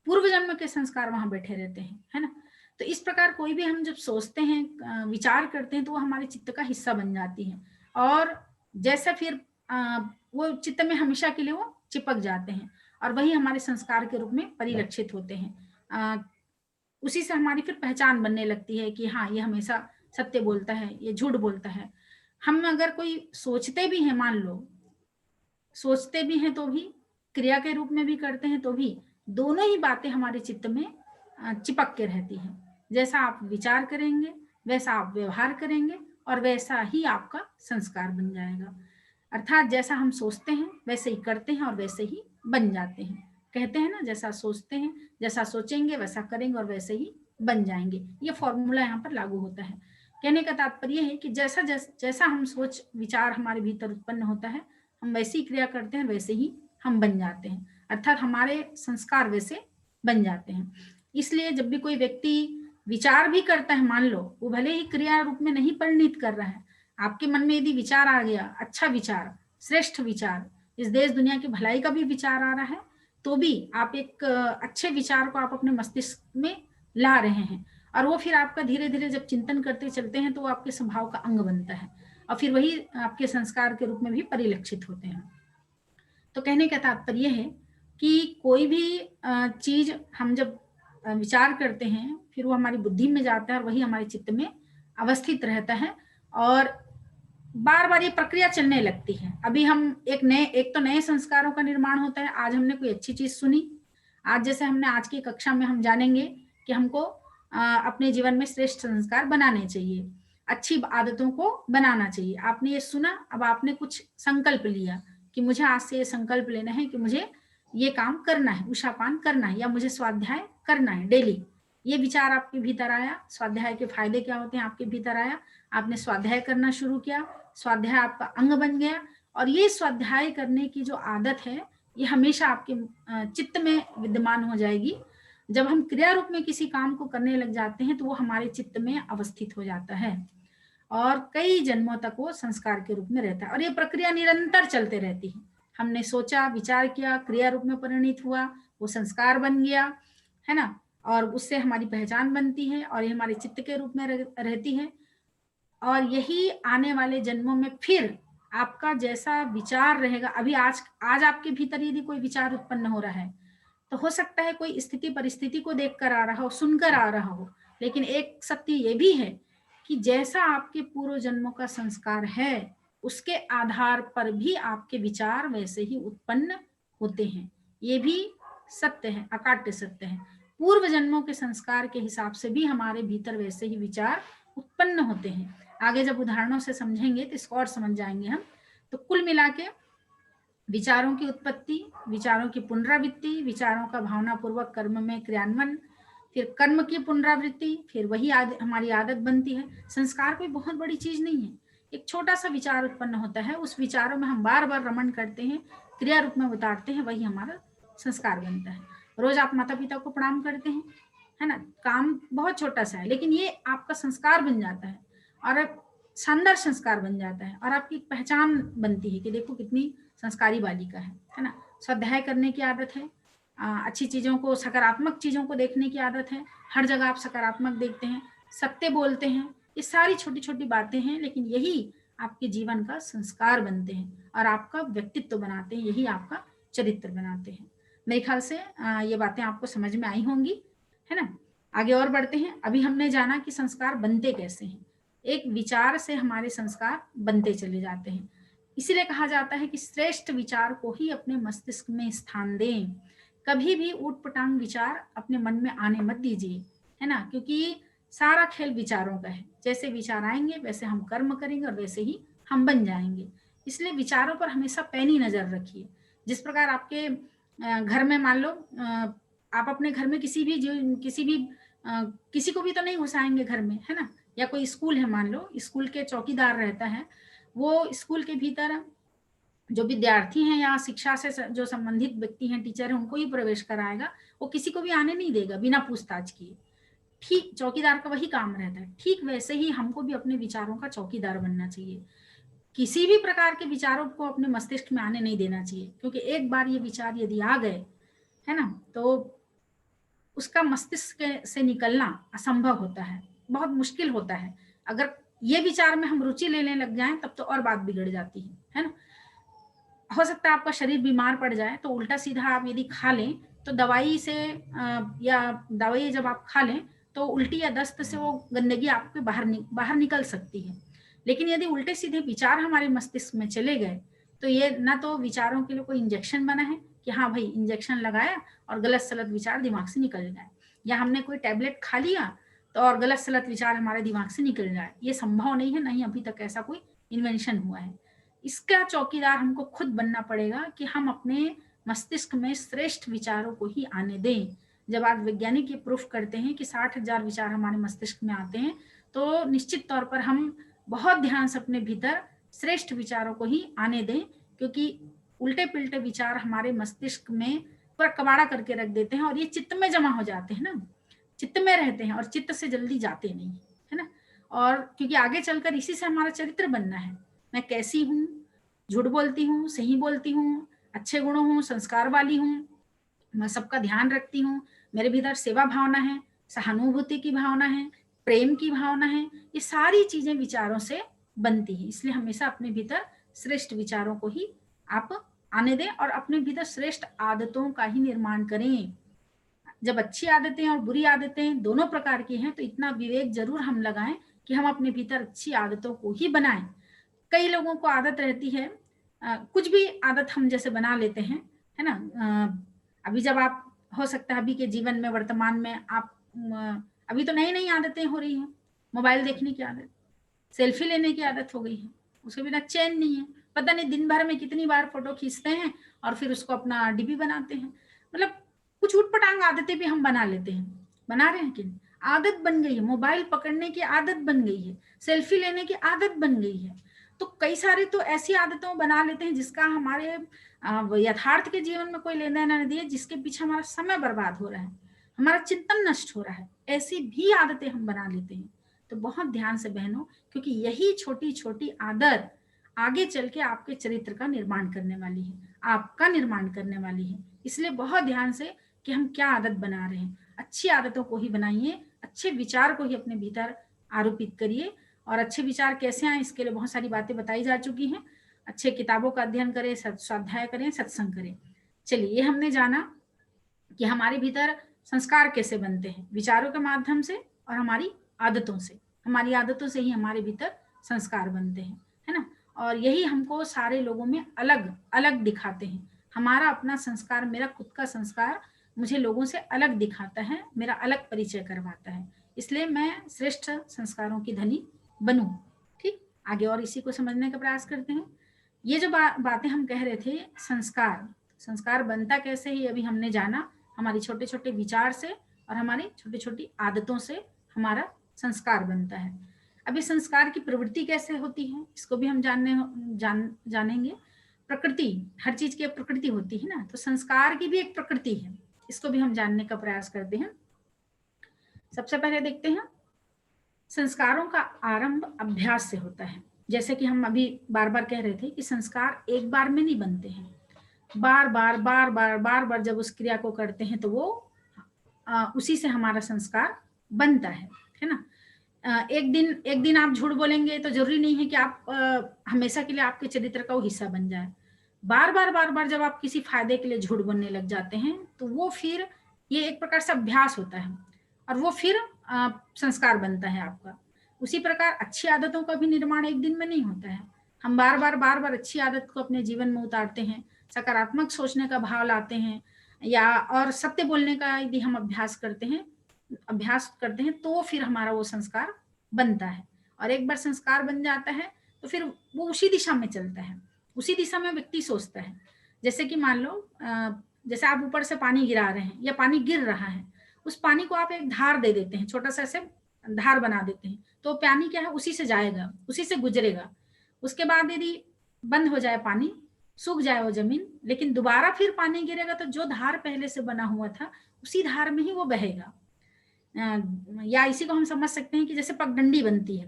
पूर्व जन्म के संस्कार वहां बैठे रहते हैं, है ना। तो इस प्रकार कोई भी हम जब सोचते हैं, विचार करते हैं, तो वो हमारे चित्त का हिस्सा बन जाती है और जैसा फिर वो चित्त में हमेशा के लिए वो चिपक जाते हैं और वही हमारे संस्कार के रूप में परिलक्षित होते हैं। उसी से हमारी फिर पहचान बनने लगती है कि हाँ, ये हमेशा सत्य बोलता है, ये झूठ बोलता है। हम अगर कोई सोचते भी हैं, मान लो सोचते भी हैं तो भी, क्रिया के रूप में भी करते हैं तो भी, दोनों ही बातें हमारे चित्त में चिपक के रहती हैं। जैसा आप विचार करेंगे वैसा आप व्यवहार करेंगे और वैसा ही आपका संस्कार बन जाएगा। अर्थात जैसा हम सोचते हैं वैसे ही करते हैं और वैसे ही बन जाते हैं। कहते हैं ना, जैसा सोचते हैं, जैसा सोचेंगे वैसा करेंगे और वैसे ही बन जाएंगे। ये फॉर्मूला यहाँ पर लागू होता है। कहने का तात्पर्य है कि जैसा हम सोच विचार हमारे भीतर उत्पन्न होता है, हम वैसी क्रिया करते हैं, वैसे ही हम बन जाते हैं। अर्थात हमारे संस्कार वैसे बन जाते हैं। इसलिए जब भी कोई व्यक्ति विचार भी करता है, मान लो वो भले ही क्रिया रूप में नहीं परिणित कर रहा है, आपके मन में यदि विचार आ गया, अच्छा विचार, श्रेष्ठ विचार, इस देश दुनिया की भलाई का भी विचार आ रहा है, तो भी आप एक अच्छे विचार को आप अपने मस्तिष्क में ला रहे हैं, और वो फिर आपका धीरे धीरे जब चिंतन करते चलते हैं तो वो आपके स्वभाव का अंग बनता है और फिर वही आपके संस्कार के रूप में भी परिलक्षित होते हैं। तो कहने का तात्पर्य है कि कोई भी चीज हम जब विचार करते हैं, फिर वो हमारी बुद्धि में जाता है और वही हमारे चित्त में अवस्थित रहता है और बार बार ये प्रक्रिया चलने लगती है। अभी हम एक तो नए संस्कारों का निर्माण होता है। आज हमने कोई अच्छी चीज सुनी, आज जैसे हमने आज की कक्षा में हम जानेंगे कि हमको अपने जीवन में श्रेष्ठ संस्कार बनाने चाहिए, अच्छी आदतों को बनाना चाहिए। आपने ये सुना, अब आपने कुछ संकल्प लिया कि मुझे आज से ये संकल्प लेना है कि मुझे ये काम करना है, उषापान करना है, या मुझे स्वाध्याय करना है डेली। ये विचार आपके भीतर आया, स्वाध्याय के फायदे क्या होते हैं आपके भीतर आया, आपने स्वाध्याय करना शुरू किया, स्वाध्याय आपका अंग बन गया, और ये स्वाध्याय करने की जो आदत है ये हमेशा आपके चित्त में विद्यमान हो जाएगी। जब हम क्रिया रूप में किसी काम को करने लग जाते हैं तो वो हमारे चित्त में अवस्थित हो जाता है और कई जन्मों तक वो संस्कार के रूप में रहता है, और ये प्रक्रिया निरंतर चलते रहती है। हमने सोचा, विचार किया, क्रिया रूप में परिणित हुआ, वो संस्कार बन गया, है ना, और उससे हमारी पहचान बनती है और ये हमारे चित्त के रूप में रहती है। और यही आने वाले जन्मों में फिर आपका जैसा विचार रहेगा, अभी आज आपके भीतर यदि कोई विचार उत्पन्न हो रहा है तो हो सकता है कोई स्थिति परिस्थिति को देखकर आ रहा हो, सुनकर आ रहा हो, लेकिन एक सत्य ये भी है कि जैसा आपके पूर्व जन्मों का संस्कार है उसके आधार पर भी आपके विचार वैसे ही उत्पन्न होते हैं। ये भी सत्य है, अकाट्य सत्य है। पूर्व जन्मों के संस्कार के हिसाब से भी हमारे भीतर वैसे ही विचार उत्पन्न होते हैं। आगे जब उदाहरणों से समझेंगे तो इसको और समझ जाएंगे हम। तो कुल मिला के विचारों की उत्पत्ति, विचारों की पुनरावृत्ति, विचारों का भावनापूर्वक कर्म में क्रियान्वयन, फिर कर्म की पुनरावृत्ति, फिर वही हमारी आदत बनती है। संस्कार कोई बहुत बड़ी चीज नहीं है, एक छोटा सा विचार उत्पन्न होता है, उस विचारों में हम बार बार रमण करते हैं, क्रिया रूप में उतारते हैं, वही हमारा संस्कार बनता है। रोज आप माता पिता को प्रणाम करते हैं, है ना, काम बहुत छोटा सा है लेकिन ये आपका संस्कार बन जाता है और शानदार संस्कार बन जाता है और आपकी पहचान बनती है कि देखो कितनी संस्कारी बालिका है ना। स्वाध्याय करने की आदत है, अच्छी चीजों को, सकारात्मक चीजों को देखने की आदत है, हर जगह आप सकारात्मक देखते हैं, सत्य बोलते हैं, ये सारी छोटी छोटी बातें हैं लेकिन यही आपके जीवन का संस्कार बनते हैं और आपका व्यक्तित्व बनाते हैं, यही आपका चरित्र बनाते हैं। मेरे ख्याल से ये बातें आपको समझ में आई होंगी, है ना। आगे और बढ़ते हैं। अभी हमने जाना कि संस्कार बनते कैसे हैं। एक विचार से हमारे संस्कार बनते चले जाते हैं, इसीलिए कहा जाता है कि श्रेष्ठ विचार को ही अपने मस्तिष्क में स्थान दें। कभी भी ऊटपटांग विचार अपने मन में आने मत दीजिए, है ना, क्योंकि सारा खेल विचारों का है। जैसे विचार आएंगे वैसे हम कर्म करेंगे और वैसे ही हम बन जाएंगे। इसलिए विचारों पर हमेशा पैनी नजर रखिए। जिस प्रकार आपके घर में मान लो आप अपने घर में किसी को भी तो नहीं घुसाएंगे घर में, है ना, या कोई स्कूल है, मान लो स्कूल के चौकीदार रहता है, वो स्कूल के भीतर जो विद्यार्थी हैं या शिक्षा से जो संबंधित व्यक्ति हैं, टीचर हैं, उनको ही प्रवेश कराएगा, वो किसी को भी आने नहीं देगा बिना पूछताछ किए। ठीक चौकीदार का वही काम रहता है। ठीक वैसे ही हमको भी अपने विचारों का चौकीदार बनना चाहिए। किसी भी प्रकार के विचारों को अपने मस्तिष्क में आने नहीं देना चाहिए, क्योंकि एक बार ये विचार यदि आ गए, है ना, तो उसका मस्तिष्क से निकलना असंभव होता है, बहुत मुश्किल होता है। अगर ये विचार में हम रुचि लेने लग जाएं तब तो और बात बिगड़ जाती है ना। हो सकता है आपका शरीर बीमार पड़ जाए तो उल्टा सीधा आप यदि खा लें तो दवाई से या दवाई जब आप खा लें तो उल्टी या दस्त से वो गंदगी आपके बाहर निकल सकती है। लेकिन यदि उल्टे सीधे विचार हमारे मस्तिष्क में चले गए तो ये ना तो विचारों के लिए कोई इंजेक्शन बना है कि हाँ भाई इंजेक्शन लगाया और गलत सलत विचार दिमाग से निकल जाए, या हमने कोई टैबलेट खा लिया तो और गलत सलत विचार हमारे दिमाग से निकल जाए। ये संभव नहीं है, नहीं अभी तक ऐसा कोई इन्वेंशन हुआ है। इसका चौकीदार हमको खुद बनना पड़ेगा कि हम अपने मस्तिष्क में श्रेष्ठ विचारों को ही आने दें। जब आज वैज्ञानिक ये प्रूफ करते हैं कि 60,000 विचार हमारे मस्तिष्क में आते हैं, तो निश्चित तौर पर हम बहुत ध्यान से अपने भीतर श्रेष्ठ विचारों को ही आने दें, क्योंकि उल्टे पिल्टे विचार हमारे मस्तिष्क में पूरा कबाड़ा करके रख देते हैं और ये चित्त में जमा हो जाते हैं ना, चित्त में रहते हैं और चित्त से जल्दी जाते नहीं है ना। और क्योंकि आगे चलकर इसी से हमारा चरित्र बनना है, मैं कैसी हूँ, झूठ बोलती हूँ, सही बोलती हूँ, अच्छे गुणों हूँ, संस्कार वाली हूँ, मैं सबका ध्यान रखती हूँ, मेरे भीतर सेवा भावना है, सहानुभूति की भावना है, प्रेम की भावना है, ये सारी चीजें विचारों से बनती है। इसलिए हमेशा अपने भीतर श्रेष्ठ विचारों को ही आप आने दें और अपने भीतर श्रेष्ठ आदतों का ही निर्माण करें। जब अच्छी आदतें और बुरी आदतें दोनों प्रकार की हैं, तो इतना विवेक जरूर हम लगाएं कि हम अपने भीतर अच्छी आदतों को ही बनाएं। कई लोगों को आदत रहती है, कुछ भी आदत हम जैसे बना लेते हैं, है ना। अभी जब आप, हो सकता है अभी के जीवन में वर्तमान में आप, अभी तो नई नई आदतें हो रही हैं, मोबाइल देखने की आदत, सेल्फी लेने की आदत हो गई है, उसके बिना चैन नहीं है। पता नहीं दिन भर में कितनी बार फोटो खींचते हैं और फिर उसको अपना डीपी बनाते हैं। मतलब कुछ उटपटांग आदतें भी हम बना लेते हैं, बना रहे हैं कि नहीं? आदत बन गई है, मोबाइल पकड़ने की आदत बन गई है, सेल्फी लेने की आदत बन गई है। तो कई सारे तो ऐसी आदतों बना लेते हैं जिसका हमारे यथार्थ के जीवन में कोई लेना देना नहीं है, जिसके पीछे हमारा समय बर्बाद हो रहा है, हमारा चिंतन नष्ट हो रहा है, ऐसी भी आदतें हम बना लेते हैं। तो बहुत ध्यान से बहनों, क्योंकि यही छोटी छोटी आदत आगे चल के आपके चरित्र का निर्माण करने वाली है, आपका निर्माण करने वाली है। इसलिए बहुत ध्यान से कि हम क्या आदत बना रहे हैं, अच्छी आदतों को ही बनाइए, अच्छे विचार को ही अपने भीतर आरोपित करिए। और अच्छे विचार कैसे आए, इसके लिए बहुत सारी बातें बताई जा चुकी हैं। अच्छे किताबों का अध्ययन करें, स्वाध्याय करें, सत्संग करें। चलिए, ये हमने जाना कि हमारे भीतर संस्कार कैसे बनते हैं, विचारों के माध्यम से और हमारी आदतों से। हमारी आदतों से ही हमारे भीतर संस्कार बनते हैं, है ना। और यही हमको सारे लोगों में अलग अलग दिखाते हैं। हमारा अपना संस्कार, मेरा खुद का संस्कार मुझे लोगों से अलग दिखाता है, मेरा अलग परिचय करवाता है। इसलिए मैं श्रेष्ठ संस्कारों की धनी बनूं। ठीक, आगे और इसी को समझने का प्रयास करते हैं। ये जो बातें हम कह रहे थे, संस्कार, संस्कार बनता कैसे ही अभी हमने जाना, हमारी छोटे छोटे विचार से और हमारी छोटी छोटी आदतों से हमारा संस्कार बनता है। अभी संस्कार की प्रवृत्ति कैसे होती है, इसको भी हम जानेंगे। प्रकृति, हर चीज की प्रकृति होती है ना, तो संस्कार की भी एक प्रकृति है, इसको भी हम जानने का प्रयास करते हैं। सबसे पहले देखते हैं, संस्कारों का आरंभ अभ्यास से होता है। जैसे कि हम अभी बार बार कह रहे थे कि संस्कार एक बार में नहीं बनते हैं, बार बार जब उस क्रिया को करते हैं तो वो उसी से हमारा संस्कार बनता है ना। एक दिन आप झूठ बोलेंगे तो जरूरी नहीं है कि आप हमेशा के लिए आपके चरित्र का वो हिस्सा बन जाए। बार बार जब आप किसी फायदे के लिए झूठ बोलने लग जाते हैं तो वो फिर ये एक प्रकार से अभ्यास होता है और वो फिर संस्कार बनता है आपका। उसी प्रकार अच्छी आदतों का भी निर्माण एक दिन में नहीं होता है। हम बार बार अच्छी आदत को अपने जीवन में उतारते हैं, सकारात्मक सोचने का भाव लाते हैं, या और सत्य बोलने का यदि हम अभ्यास करते हैं तो फिर हमारा वो संस्कार बनता है। और एक बार संस्कार बन जाता है तो फिर वो उसी दिशा में चलता है, उसी दिशा में व्यक्ति सोचता है। जैसे कि मान लो जैसे आप ऊपर से पानी गिरा रहे हैं या पानी गिर रहा है, उस पानी को आप एक धार दे देते हैं, छोटा सा ऐसे धार बना देते हैं, तो पानी क्या है, उसी से जाएगा, उसी से गुजरेगा। उसके बाद यदि बंद हो जाए पानी, सूख जाए वो जमीन, लेकिन दोबारा फिर पानी गिरेगा तो जो धार पहले से बना हुआ था उसी धार में ही वो बहेगा। या इसी को हम समझ सकते हैं कि जैसे पगडंडी बनती है।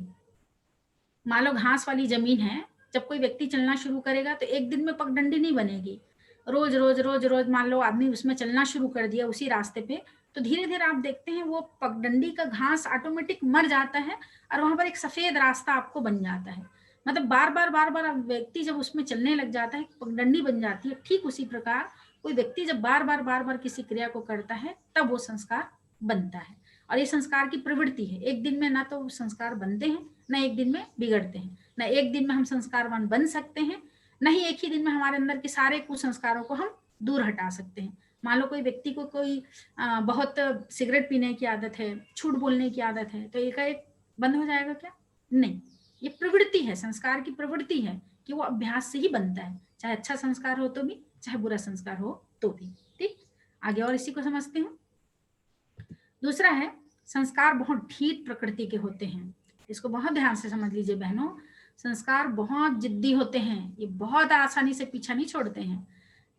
मान लो घास वाली जमीन है, जब कोई व्यक्ति चलना शुरू करेगा तो एक दिन में पगडंडी नहीं बनेगी। रोज रोज रोज रोज मान लो आदमी उसमें चलना शुरू कर दिया उसी रास्ते पे, तो धीरे धीरे आप देखते हैं वो पगडंडी का घास ऑटोमेटिक मर जाता है और वहां पर एक सफेद रास्ता आपको बन जाता है। मतलब बार बार व्यक्ति जब उसमें चलने लग जाता है, पगडंडी बन जाती है। ठीक उसी प्रकार कोई व्यक्ति जब बार बार किसी क्रिया को करता है तब वो संस्कार बनता है। और ये संस्कार की प्रवृत्ति है, एक दिन में ना तो संस्कार बनते हैं, ना एक दिन में बिगड़ते हैं, ना एक दिन में हम संस्कारवान बन सकते हैं, नहीं एक ही दिन में हमारे अंदर के सारे कुसंस्कारों को हम दूर हटा सकते हैं। मान लो कोई व्यक्ति को कोई बहुत सिगरेट पीने की आदत है, झूठ बोलने की आदत है, तो एकाएक बंद हो जाएगा क्या? नहीं, ये प्रवृत्ति है, संस्कार की प्रवृत्ति है कि वो अभ्यास से ही बनता है, चाहे अच्छा संस्कार हो तो भी, चाहे बुरा संस्कार हो तो भी। ठीक, आगे और इसी को समझते हैं। दूसरा है, संस्कार बहुत ढीठ प्रकृति के होते हैं। इसको बहुत ध्यान से समझ लीजिए बहनों, संस्कार बहुत जिद्दी होते हैं, ये बहुत आसानी से पीछा नहीं छोड़ते हैं।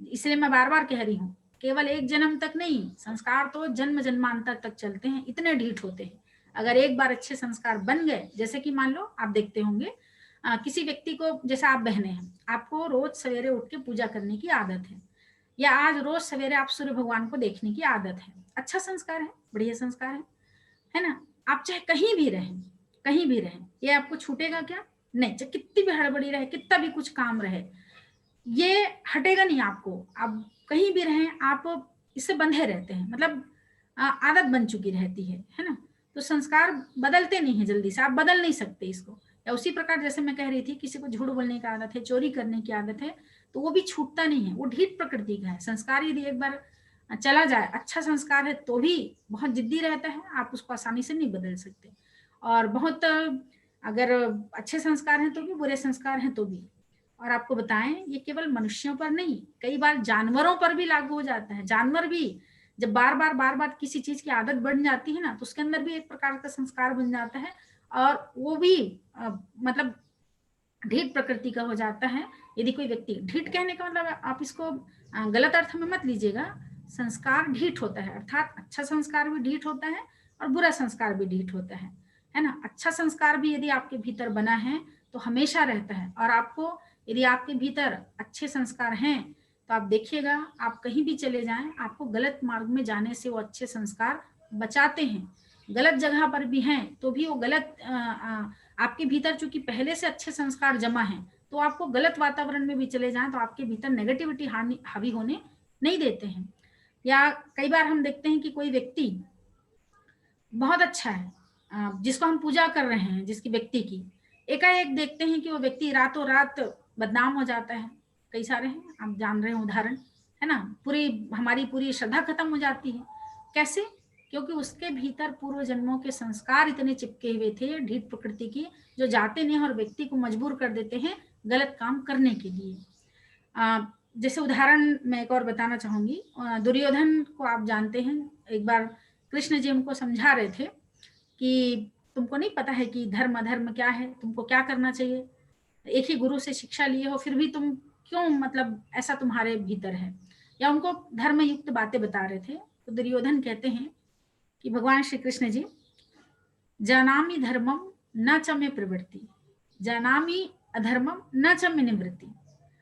इसलिए मैं बार बार कह रही हूँ, केवल एक जन्म तक नहीं, संस्कार तो जन्म जन्मांतर तक चलते हैं, इतने ढीठ होते हैं। अगर एक बार अच्छे संस्कार बन गए, जैसे कि मान लो आप देखते होंगे किसी व्यक्ति को, जैसे आप बहने हैं, आपको रोज सवेरे उठ के पूजा करने की आदत है, या आज रोज सवेरे आप सूर्य भगवान को देखने की आदत है, अच्छा संस्कार है, बढ़िया संस्कार है ना? आप चाहे कहीं भी रहें, कहीं भी रहें, ये आपको छूटेगा क्या? नहीं, चाहे कितनी भी हड़बड़ी रहे, कितना भी कुछ काम रहे, ये हटेगा नहीं आपको। आप कहीं भी रहें, आप इससे बंधे रहते हैं, मतलब आदत बन चुकी रहती है ना? तो संस्कार बदलते नहीं है जल्दी से, आप बदल नहीं सकते इसको। या उसी प्रकार जैसे मैं कह रही थी, किसी को झूठ बोलने की आदत है, चोरी करने की आदत है, तो वो भी छूटता नहीं है, वो ढीठ प्रकृति का है। संस्कार यदि एक बार चला जाए, अच्छा संस्कार है तो भी बहुत जिद्दी रहता है, आप उसको आसानी से नहीं बदल सकते। और बहुत अगर अच्छे संस्कार हैं तो भी, बुरे संस्कार हैं तो भी। और आपको बताएं, ये केवल मनुष्यों पर नहीं, कई बार जानवरों पर भी लागू हो जाता है। जानवर भी जब बार बार किसी चीज की आदत बन जाती है ना, तो उसके अंदर भी एक प्रकार का संस्कार बन जाता है, और वो भी मतलब ढीठ प्रकृति का हो जाता है। यदि कोई व्यक्ति, ढीठ कहने का मतलब आप इसको गलत अर्थ में मत लीजिएगा, संस्कार ढीठ होता है, अर्थात अच्छा संस्कार भी ढीठ होता है और बुरा संस्कार भी ढीठ होता है ना? अच्छा संस्कार भी यदि आपके भीतर बना है तो हमेशा रहता है, और आपको यदि आपके भीतर अच्छे संस्कार हैं तो आप देखिएगा, आप कहीं भी चले जाएं, आपको गलत मार्ग में जाने से वो अच्छे संस्कार बचाते हैं। गलत जगह पर भी हैं तो भी वो गलत आपके भीतर चूंकि पहले से अच्छे संस्कार जमा हैं, तो आपको गलत वातावरण में भी चले जाएं तो आपके भीतर नेगेटिविटी हावी होने नहीं देते हैं। या कई बार हम देखते हैं कि कोई व्यक्ति बहुत अच्छा है, जिसको हम पूजा कर रहे हैं, जिसकी व्यक्ति की, एकाएक देखते हैं कि वो व्यक्ति रातों रात बदनाम हो जाता है। कई सारे हैं, आप जान रहे हैं उदाहरण, है ना? हमारी पूरी श्रद्धा खत्म हो जाती है। कैसे? क्योंकि उसके भीतर पूर्व जन्मों के संस्कार इतने चिपके हुए थे, ढीठ प्रकृति की, जो जाते नहीं और व्यक्ति को मजबूर कर देते हैं गलत काम करने के लिए। जैसे उदाहरण मैं एक और बताना चाहूंगी। दुर्योधन को आप जानते हैं, एक बार कृष्ण जी हमको समझा रहे थे कि तुमको नहीं पता है कि धर्म अधर्म क्या है, तुमको क्या करना चाहिए, एक ही गुरु से शिक्षा लिए हो फिर भी तुम क्यों, मतलब ऐसा तुम्हारे भीतर है। या उनको धर्म युक्त बातें बता रहे थे। तो दुर्योधन कहते हैं कि भगवान श्री कृष्ण जी, जानामि धर्मम न च मे प्रवृत्ति, जानामि अधर्मम न च मे निवृत्ति।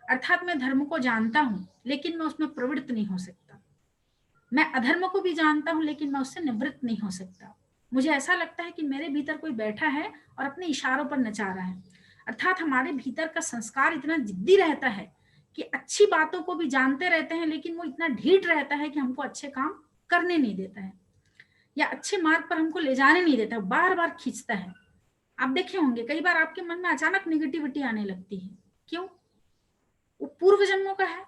अर्थात मैं धर्म को जानता हूं लेकिन मैं उसमें प्रवृत्त नहीं हो सकता, मैं अधर्म को भी जानता हूं लेकिन मैं उससे निवृत्त नहीं हो सकता। मुझे ऐसा लगता है कि मेरे भीतर कोई बैठा है और अपने इशारों पर नचा रहा है। अर्थात हमारे भीतर का संस्कार इतना जिद्दी रहता है कि अच्छी बातों को भी जानते रहते हैं, लेकिन वो इतना ढीठ रहता है कि हमको अच्छे काम करने नहीं देता है, या अच्छे मार्ग पर हमको ले जाने नहीं देता, बार बार खींचता है। आप देखे होंगे कई बार आपके मन में अचानक निगेटिविटी आने लगती है, क्यों? वो पूर्व जन्मों का है,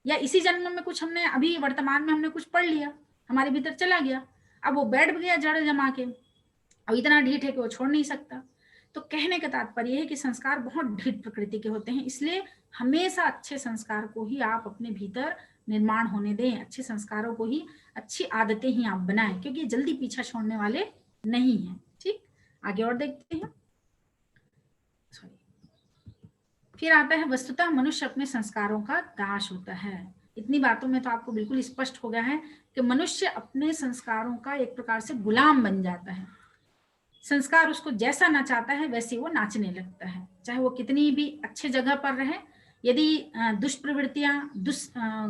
या इसी जन्म में कुछ हमने अभी वर्तमान में हमने कुछ पढ़ लिया, हमारे भीतर चला गया, अब वो बैठ गया जड़ जमा के, अब इतना ढीठ है कि वो छोड़ नहीं सकता। तो कहने का तात्पर्य है कि संस्कार बहुत ढीठ प्रकृति के होते हैं, इसलिए हमेशा अच्छे संस्कार को ही आप अपने भीतर निर्माण होने दें, अच्छे संस्कारों को ही, अच्छी आदतें ही आप बनाएं, क्योंकि ये जल्दी पीछा छोड़ने वाले नहीं है। ठीक, आगे और देखते हैं। फिर आता है, वस्तुतः मनुष्य अपने संस्कारों का दास होता है। इतनी बातों में तो आपको बिल्कुल स्पष्ट हो गया है कि मनुष्य अपने संस्कारों का एक प्रकार से गुलाम बन जाता है। संस्कार उसको जैसा नचाता है वैसे वो नाचने लगता है, चाहे वो कितनी भी अच्छे जगह पर रहे। यदि दुष्प्रवृत्तियां,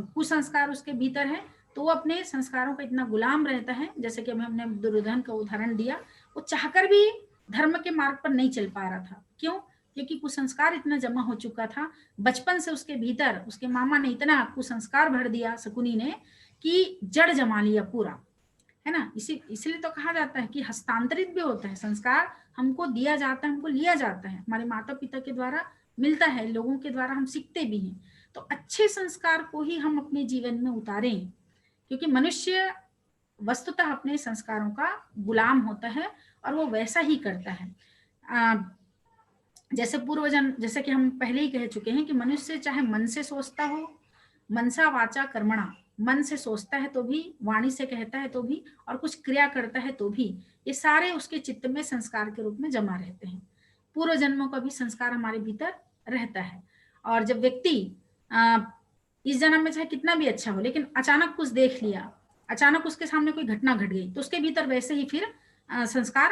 कुसंस्कार उसके भीतर है तो वो अपने संस्कारों का इतना गुलाम रहता है। जैसे कि हमने दुर्योधन का उदाहरण दिया, वो चाहकर भी धर्म के मार्ग पर नहीं चल पा रहा था। क्यों? क्योंकि कुसंस्कार इतना जमा हो चुका था, बचपन से उसके भीतर उसके मामा ने इतना कुसंस्कार भर दिया, शकुनी ने, कि जड़ जमा लिया पूरा, है ना? इसलिए तो कहा जाता है कि हस्तांतरित भी होता है संस्कार, हमको दिया जाता है, हमको लिया जाता है, हमारे माता पिता के द्वारा मिलता है, लोगों के द्वारा हम सीखते भी हैं। तो अच्छे संस्कार को ही हम अपने जीवन में उतारें, क्योंकि मनुष्य वस्तुतः अपने संस्कारों का गुलाम होता है और वो वैसा ही करता है। जैसे पूर्वजन, जैसे कि हम पहले ही कह चुके हैं कि मनुष्य चाहे मन से सोचता हो, मनसा वाचा कर्मणा, मन से सोचता है तो भी, वाणी से कहता है तो भी, और कुछ क्रिया करता है तो भी, ये सारे उसके चित्त में संस्कार के रूप में जमा रहते हैं। पूर्व जन्मों का भी संस्कार हमारे भीतर रहता है। और जब व्यक्ति इस जन्म में चाहे कितना भी अच्छा हो, लेकिन अचानक कुछ देख लिया, अचानक उसके सामने कोई घटना घट गई, तो उसके भीतर वैसे ही फिर संस्कार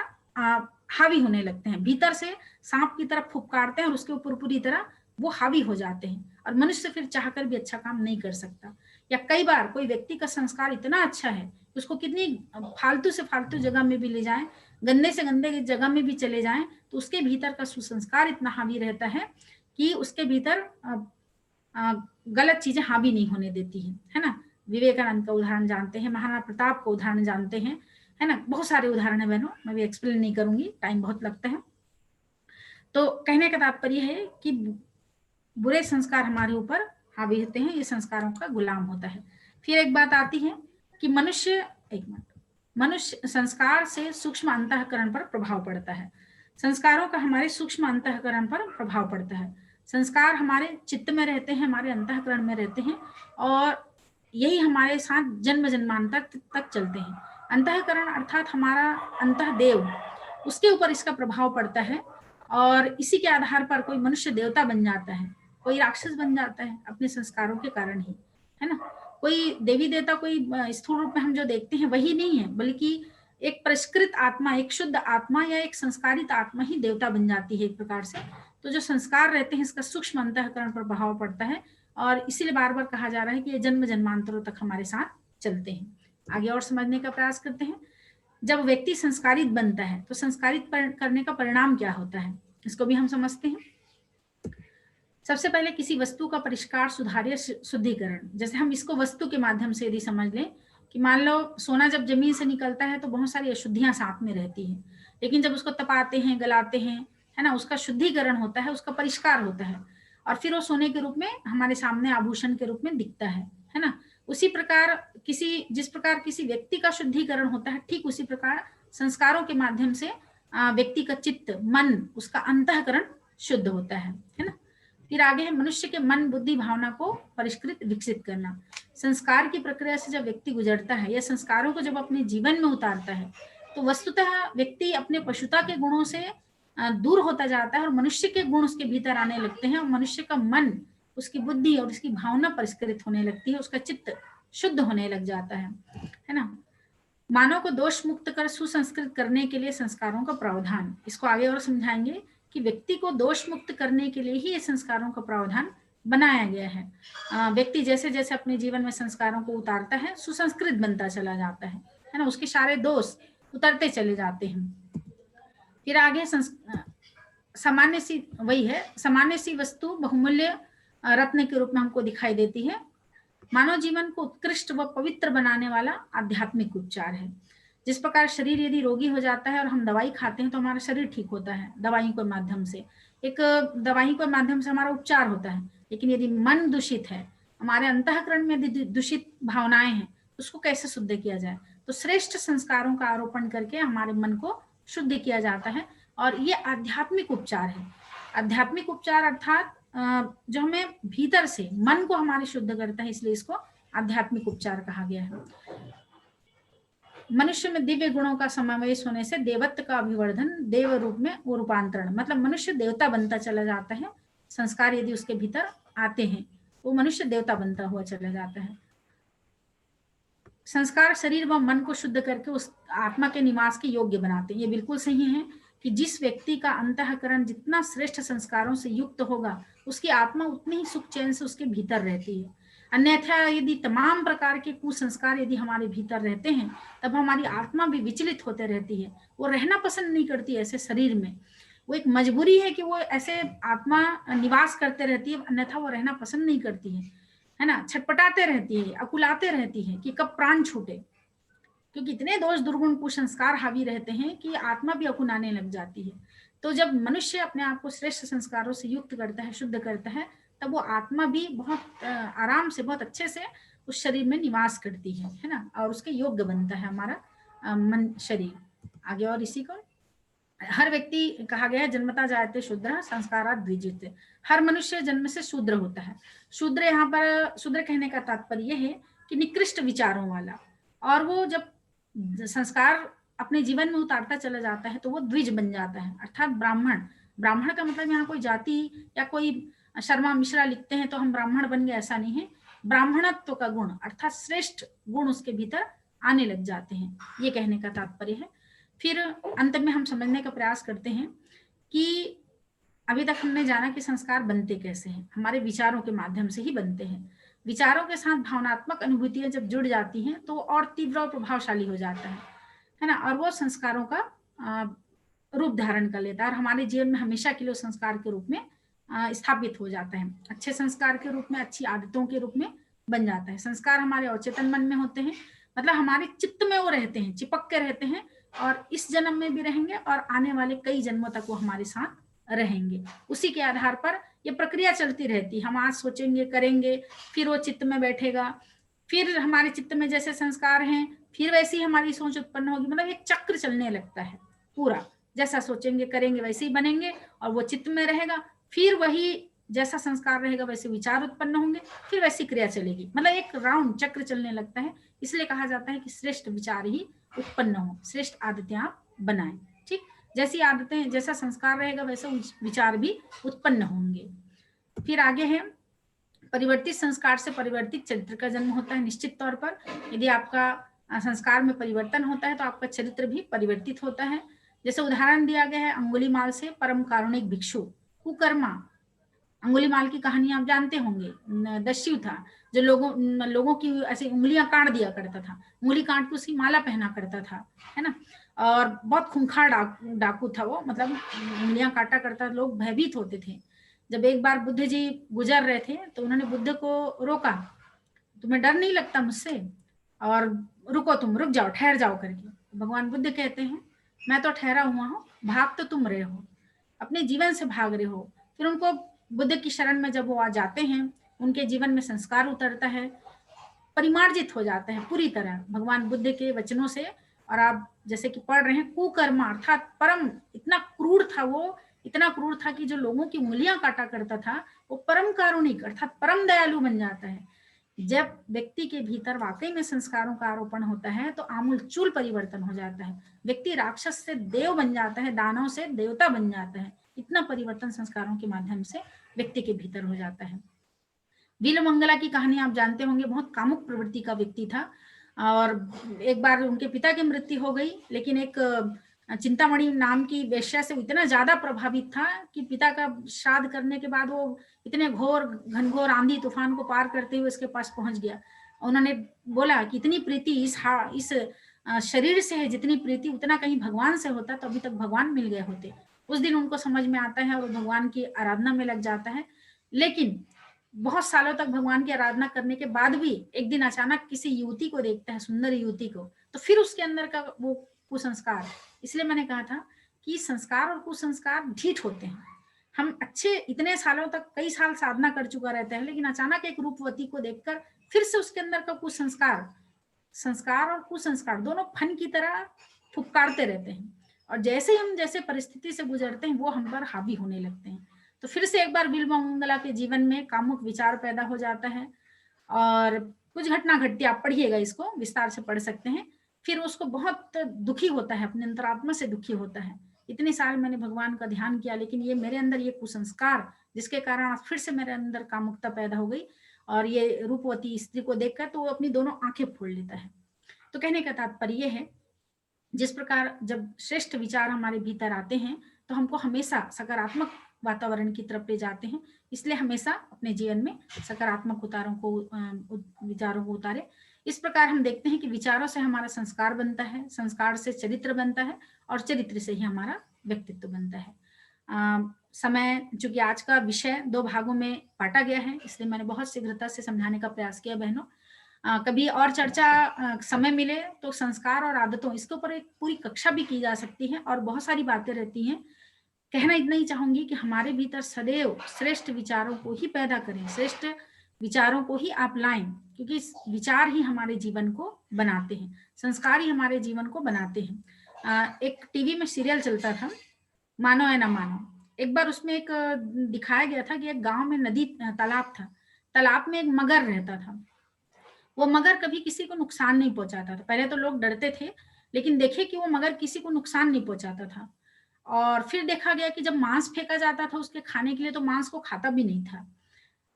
हावी होने लगते हैं, भीतर से सांप की तरफ फुफकारते हैं और उसके ऊपर पूरी तरह वो हावी हो जाते हैं, और मनुष्य फिर चाहकर भी अच्छा काम नहीं कर सकता। या कई बार कोई व्यक्ति का संस्कार इतना अच्छा है, उसको कितनी फालतू से फालतू जगह में भी ले जाएं, गंदे से गंदे जगह में भी चले जाएं, तो उसके भीतर का सुसंस्कार इतना हावी रहता है कि उसके भीतर गलत चीजें हावी नहीं होने देती है ना। विवेकानंद का उदाहरण जानते हैं, महाराणा प्रताप का उदाहरण जानते हैं, है ना, बहुत सारे उदाहरण है बहनों, मैं भी एक्सप्लेन नहीं करूंगी, टाइम बहुत लगता है। तो कहने का तात्पर्य है कि बुरे संस्कार हमारे ऊपर हावी होते हैं, ये संस्कारों का गुलाम होता है। फिर एक बात आती है कि मनुष्य संस्कार से सूक्ष्म अंतःकरण पर प्रभाव पड़ता है। संस्कारों का हमारे सूक्ष्म अंतःकरण पर प्रभाव पड़ता है। संस्कार हमारे चित्त में रहते हैं, हमारे अंतःकरण में रहते हैं, और यही हमारे साथ जन्म जन्मांतर तक चलते हैं। अंतःकरण अर्थात हमारा अंतःदेव, उसके ऊपर इसका प्रभाव पड़ता है, और इसी के आधार पर कोई मनुष्य देवता बन जाता है, कोई राक्षस बन जाता है अपने संस्कारों के कारण ही, है ना। कोई देवी देवता, कोई स्थूल रूप में हम जो देखते हैं वही नहीं है, बल्कि एक परिष्कृत आत्मा, एक शुद्ध आत्मा या एक संस्कारित आत्मा ही देवता बन जाती है एक प्रकार से। तो जो संस्कार रहते हैं इसका सूक्ष्म अंतःकरण पर प्रभाव पड़ता है, और इसीलिए बार बार कहा जा रहा है कि ये जन्म जन्मांतरों तक हमारे साथ चलते हैं। आगे और समझने का प्रयास करते हैं। जब व्यक्ति संस्कारित बनता है तो संस्कारित करने का परिणाम क्या होता है, इसको भी हम समझते हैं। सबसे पहले किसी वस्तु का परिष्कार, सुधार या शुद्धिकरण। जैसे हम इसको वस्तु के माध्यम से यदि समझ लें कि मान लो सोना जब जमीन से निकलता है तो बहुत सारी अशुद्धियां साथ में रहती हैं, लेकिन जब उसको तपाते हैं, गलाते हैं, है ना, उसका शुद्धिकरण होता है, उसका परिष्कार होता है, और फिर वो सोने के रूप में हमारे सामने आभूषण के रूप में दिखता है ना। उसी प्रकार जिस प्रकार किसी व्यक्ति का शुद्धिकरण होता है, ठीक उसी प्रकार संस्कारों के माध्यम से व्यक्ति का चित्त, मन, उसका अंतःकरण शुद्ध होता है ना। फिर आगे है मनुष्य के मन, बुद्धि, भावना को परिष्कृत, विकसित करना। संस्कार की प्रक्रिया से जब व्यक्ति गुजरता है या संस्कारों को जब अपने जीवन में उतारता है, तो वस्तुतः व्यक्ति अपने पशुता के गुणों से दूर होता जाता है और मनुष्य के गुण उसके भीतर आने लगते हैं, और मनुष्य का मन, उसकी बुद्धि और उसकी भावना परिष्कृत होने लगती है, उसका चित्त शुद्ध होने लग जाता है ना। मानव को दोष मुक्त कर सुसंस्कृत करने के लिए संस्कारों का प्रावधान, इसको आगे और समझाएंगे कि व्यक्ति को दोष मुक्त करने के लिए ही ये संस्कारों का प्रावधान बनाया गया है। व्यक्ति जैसे जैसे अपने जीवन में संस्कारों को उतारता है, सुसंस्कृत बनता चला जाता है ना, उसके सारे दोष उतरते चले जाते हैं। फिर आगे सामान्य सी वही है, सामान्य सी वस्तु बहुमूल्य रत्न के रूप में हमको दिखाई देती है। मानव जीवन को उत्कृष्ट व पवित्र बनाने वाला आध्यात्मिक उपचार है। जिस प्रकार शरीर यदि रोगी हो जाता है और हम दवाई खाते हैं तो हमारा शरीर ठीक होता है दवाई के माध्यम से, एक दवाई के माध्यम से हमारा उपचार होता है। लेकिन यदि मन दूषित है, हमारे अंतःकरण में यदि दूषित भावनाएं हैं, तो उसको कैसे शुद्ध किया जाए? तो श्रेष्ठ संस्कारों का आरोपण करके हमारे मन को शुद्ध किया जाता है, और ये आध्यात्मिक उपचार है। आध्यात्मिक उपचार अर्थात जो हमें भीतर से मन को हमारे शुद्ध करता है, इसलिए इसको आध्यात्मिक उपचार कहा गया है। मनुष्य में दिव्य गुणों का समावेश होने से देवत्व का अभिवर्धन, देव रूप में वो रूपांतरण, मतलब मनुष्य देवता बनता चला जाता है। संस्कार यदि उसके भीतर आते हैं वो मनुष्य देवता बनता हुआ चला जाता है। संस्कार शरीर व मन को शुद्ध करके उस आत्मा के निवास के योग्य बनाते हैं। ये बिल्कुल सही है कि जिस व्यक्ति का अंतःकरण जितना श्रेष्ठ संस्कारों से युक्त होगा, उसकी आत्मा उतनी ही सुख चैन से उसके भीतर रहती है। अन्यथा यदि तमाम प्रकार के कुसंस्कार यदि हमारे भीतर रहते हैं, तब हमारी आत्मा भी विचलित होते रहती है, वो रहना पसंद नहीं करती ऐसे शरीर में। वो एक मजबूरी है कि वो ऐसे आत्मा निवास करते रहती है, अन्यथा वो रहना पसंद नहीं करती है ना। छटपटाते रहती है, अकुलाते रहती है कि कब प्राण छूटे, क्योंकि इतने दोष दुर्गुण कुसंस्कार हावी रहते हैं कि आत्मा भी अकुनाने लग जाती है। तो जब मनुष्य अपने आप को श्रेष्ठ संस्कारों से युक्त करता है, शुद्ध करता है, तब वो आत्मा भी बहुत आराम से, बहुत अच्छे से उस शरीर में निवास करती है ना, और उसके योग्य बनता है हमारा मन, शरीर। आगे और इसी को हर व्यक्ति कहा गया है, जन्मता जायते शूद्र संस्कारात् द्विजित। हर मनुष्य जन्म से शूद्र होता है। शूद्र, यहाँ पर शूद्र कहने का तात्पर्य यह है कि निकृष्ट विचारों वाला, और वो जब संस्कार अपने जीवन में उतारता चला जाता है तो वो द्विज बन जाता है, अर्थात ब्राह्मण। ब्राह्मण का मतलब यहाँ कोई जाति या कोई शर्मा मिश्रा लिखते हैं तो हम ब्राह्मण बन गए, ऐसा नहीं है। ब्राह्मणत्व का गुण अर्थात श्रेष्ठ गुण उसके भीतर आने लग जाते हैं, ये कहने का तात्पर्य है। फिर अंत में हम समझने का प्रयास करते हैं कि अभी तक हमने जाना कि संस्कार बनते कैसे हैं, हमारे विचारों के माध्यम से ही बनते हैं। विचारों के साथ भावनात्मक अनुभूतियां जब जुड़ जाती हैं तो और तीव्र और प्रभावशाली हो जाता है ना, और वो संस्कारों का रूप धारण कर लेता है और हमारे जीवन में हमेशा के लिए संस्कार के रूप में स्थापित हो जाता है, अच्छे संस्कार के रूप में, अच्छी आदतों के रूप में बन जाता है। संस्कार हमारे अवचेतन मन में होते हैं, मतलब हमारे चित्त में वो रहते हैं, चिपक के रहते हैं, और इस जन्म में भी रहेंगे और आने वाले कई जन्मों तक वो हमारे साथ रहेंगे। उसी के आधार पर ये प्रक्रिया चलती रहती। हम आज सोचेंगे, करेंगे, फिर वो चित्त में बैठेगा, फिर हमारे चित्त में जैसे संस्कार हैं फिर वैसी हमारी सोच उत्पन्न होगी। मतलब एक चक्र चलने लगता है पूरा, जैसा सोचेंगे करेंगे वैसे ही बनेंगे और वो चित्त में रहेगा, फिर वही जैसा संस्कार रहेगा वैसे विचार उत्पन्न होंगे, फिर वैसी क्रिया चलेगी। मतलब एक राउंड चक्र चलने लगता है। इसलिए कहा जाता है कि श्रेष्ठ विचार ही उत्पन्न हो, श्रेष्ठ आदतें आप बनाएं। ठीक, जैसी आदतें, जैसा संस्कार रहेगा वैसे विचार भी उत्पन्न होंगे। फिर आगे है, परिवर्तित संस्कार से परिवर्तित चरित्र का जन्म होता है। निश्चित तौर पर यदि आपका संस्कार में परिवर्तन होता है तो आपका चरित्र भी परिवर्तित होता है। जैसे उदाहरण दिया गया है अंगुलीमाल से, परम कारुणिक भिक्षु, कुकर्मा। अंगुलीमाल की कहानी आप जानते होंगे। दस्यु था जो लोगों की ऐसे उंगलियां काट दिया करता था, उंगली काट के उसकी माला पहना करता था, है ना, और बहुत खूंखार डाकू था वो, मतलब उंगलियां काटा करता, लोग भयभीत होते थे। जब एक बार बुद्ध जी गुजर रहे थे तो उन्होंने बुद्ध को रोका, तुम्हें डर नहीं लगता मुझसे, और रुको, तुम रुक जाओ, ठहर जाओ करके। भगवान बुद्ध कहते हैं मैं तो ठहरा हुआ हूँ, भाग तो तुम रहे हो, अपने जीवन से भाग रहे हो। फिर उनको बुद्ध की शरण में जब वो आ जाते हैं, उनके जीवन में संस्कार उतरता है, परिमार्जित हो जाता है पूरी तरह भगवान बुद्ध के वचनों से। और आप जैसे कि पढ़ रहे हैं, कुकर्मा अर्थात परम, इतना क्रूर था वो, इतना क्रूर था कि जो लोगों की उंगलियां काटा करता था वो परम कारुणिक अर्थात परम दयालु बन जाता है। जब व्यक्ति के भीतर वाकई में संस्कारों का आरोपण होता है तो आमूलचूल परिवर्तन हो जाता है। व्यक्ति राक्षस से देव बन जाता है, दानव से देवता बन जाता है। इतना परिवर्तन संस्कारों के माध्यम से व्यक्ति के भीतर हो जाता है। वीरमंगला की कहानी आप जानते होंगे, बहुत कामुक प्रवृत्ति का व्यक्ति था और एक बार उनके पिता की मृत्यु हो गई, लेकिन एक चिंतामणि नाम की वेश्या से इतना ज्यादा प्रभावित था कि पिता का श्राद्ध करने के बाद वो इतने घोर घनघोर आंधी तूफान को पार करते हुए उसके पास पहुंच गया। उन्होंने बोला कि इतनी प्रीति इस शरीर से है, जितनी प्रीति उतना कहीं भगवान से होता तो अभी तक भगवान मिल गए होते। उस दिन उनको समझ में आता है और भगवान की आराधना में लग जाता है। लेकिन बहुत सालों तक भगवान की आराधना करने के बाद भी एक दिन अचानक किसी युवती को देखता है, सुंदर युवती को, तो फिर उसके अंदर का वो कुसंस्कार। इसलिए मैंने कहा था कि संस्कार और कुसंस्कार ढीठ होते हैं। हम अच्छे इतने सालों तक, कई साल साधना कर चुका रहता है, लेकिन अचानक एक रूपवती को देखकर फिर से उसके अंदर का कुसंस्कार, संस्कार और कुसंस्कार दोनों फन की तरह फुफकारते रहते हैं, और जैसे हम जैसे परिस्थिति से गुजरते हैं वो हम पर हावी होने लगते हैं। तो फिर से एक बार बिल्वमंगला के जीवन में कामुक विचार पैदा हो जाता है और कुछ घटना घटती, आप पढ़िएगा, इसको विस्तार से पढ़ सकते हैं। फिर उसको बहुत दुखी होता है, अपने अंतरात्मा से दुखी होता है, इतने साल मैंने भगवान का ध्यान किया लेकिन ये मेरे अंदर ये कुसंस्कार जिसके कारण फिर से मेरे अंदर कामुकता पैदा हो गई, और ये रूपवती स्त्री को देखकर तो वो अपनी दोनों आंखें फोड़ लेता है। तो कहने का तात्पर्य ये है, जिस प्रकार जब श्रेष्ठ विचार हमारे भीतर आते हैं तो हमको हमेशा सकारात्मक वातावरण की तरफ ले जाते हैं। इसलिए हमेशा अपने जीवन में सकारात्मक विचारों को उतारे। इस प्रकार हम देखते हैं कि विचारों से हमारा संस्कार बनता है, संस्कार से चरित्र बनता है, और चरित्र से ही हमारा व्यक्तित्व बनता है। समय, चूंकि आज का विषय 2 भागों में बांटा गया है, इसलिए मैंने बहुत शीघ्रता से समझाने का प्रयास किया बहनों। कभी और चर्चा समय मिले तो संस्कार और आदतों, इसके ऊपर एक पूरी कक्षा भी की जा सकती है और बहुत सारी बातें रहती हैं। कहना इतना ही चाहूंगी कि हमारे भीतर सदैव श्रेष्ठ विचारों को ही पैदा करें, श्रेष्ठ विचारों को ही आप लाएं, क्योंकि विचार ही हमारे जीवन को बनाते हैं, संस्कार ही हमारे जीवन को बनाते हैं। एक टीवी में सीरियल चलता था, मानो या ना मानो। एक बार उसमें एक दिखाया गया था कि एक गांव में नदी तालाब था, तालाब में एक मगर रहता था। वो मगर कभी किसी को नुकसान नहीं पहुंचाता था। पहले तो लोग डरते थे, लेकिन देखे कि वो मगर किसी को नुकसान नहीं पहुंचाता था। और फिर देखा गया कि जब मांस फेंका जाता था उसके खाने के लिए, तो मांस को खाता भी नहीं था।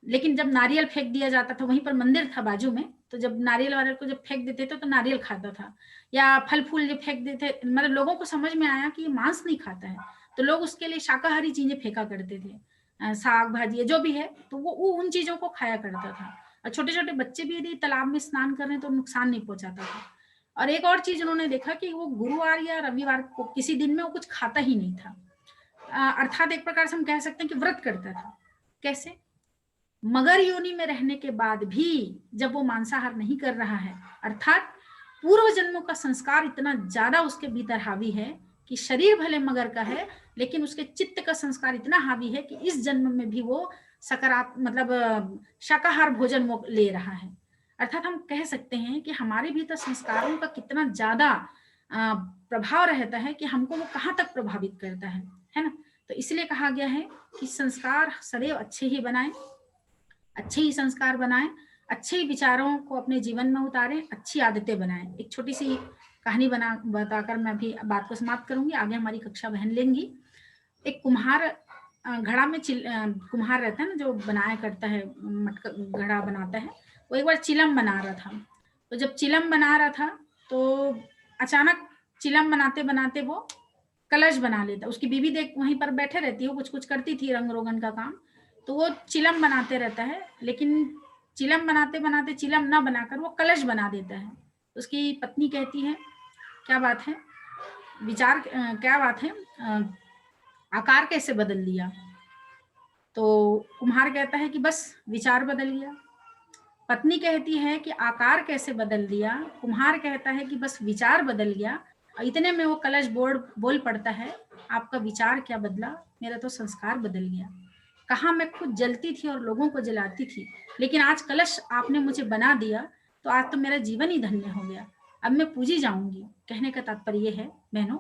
लेकिन जब नारियल फेंक दिया जाता था, वहीं पर मंदिर था बाजू में, तो जब नारियल वारियल को जब फेंक देते थे तो नारियल खाता था, या फल फूल जब फेंक देते, मतलब लोगों को समझ में आया कि ये मांस नहीं खाता है, तो लोग उसके लिए शाकाहारी चीजें फेंका करते थे, साग भाजी जो भी है, तो वो उन चीजों को खाया करता था। और छोटे छोटे बच्चे भी यदि तालाब में स्नान कर रहे हैं तो नुकसान नहीं पहुंचाता था। और एक और चीज उन्होंने देखा कि वो गुरुवार या रविवार को किसी दिन में वो कुछ खाता ही नहीं था, अर्थात एक प्रकार से हम कह सकते हैं कि व्रत करता था। कैसे? मगर योनि में रहने के बाद भी जब वो मांसाहार नहीं कर रहा है, अर्थात पूर्व जन्मों का संस्कार इतना ज्यादा उसके भीतर हावी है कि शरीर भले मगर का है, लेकिन उसके चित्त का संस्कार इतना हावी है कि इस जन्म में भी वो सकारात्मक मतलब शाकाहार भोजन वो ले रहा है। अर्थात हम कह सकते हैं कि हमारे भीतर संस्कारों का कितना ज्यादा प्रभाव रहता है कि हमको वो कहाँ तक प्रभावित करता है ना। तो इसलिए कहा गया है कि संस्कार सदैव अच्छे ही बनाएं, अच्छे ही संस्कार बनाएं, अच्छे ही विचारों को अपने जीवन में उतारें, अच्छी आदतें बनाएं। एक छोटी सी कहानी बताकर मैं भी बात को समाप्त करूंगी, आगे हमारी कक्षा बहन लेंगी। एक कुम्हार घड़ा में कुम्हार रहता है ना, जो बनाया करता है, मटका घड़ा बनाता है, वो एक बार चिलम बना रहा था। तो जब चिलम बना रहा था तो अचानक चिलम बनाते बनाते वो कलश बना लेता। उसकी बीवी देख वहीं पर बैठे रहती है, वो कुछ कुछ करती थी रंग रोगन का काम, तो वो चिलम बनाते रहता है, लेकिन चिलम बनाते बनाते चिलम ना बनाकर वो कलश बना देता है। उसकी पत्नी कहती है क्या बात है, विचार क्या बात है, आकार कैसे बदल दिया? तो कुम्हार कहता है कि बस विचार बदल गया। पत्नी कहती है कि आकार कैसे बदल दिया? कुम्हार कहता है कि बस विचार बदल गया। और इतने में वो कलश बोल पड़ता है, आपका विचार क्या बदला, मेरा तो संस्कार बदल गया। कहाँ मैं खुद जलती थी और लोगों को जलाती थी, लेकिन आज कलश आपने मुझे बना दिया, तो आज तो मेरा जीवन ही धन्य हो गया, अब मैं पूजी जाऊंगी। कहने का तात्पर्य है बहनों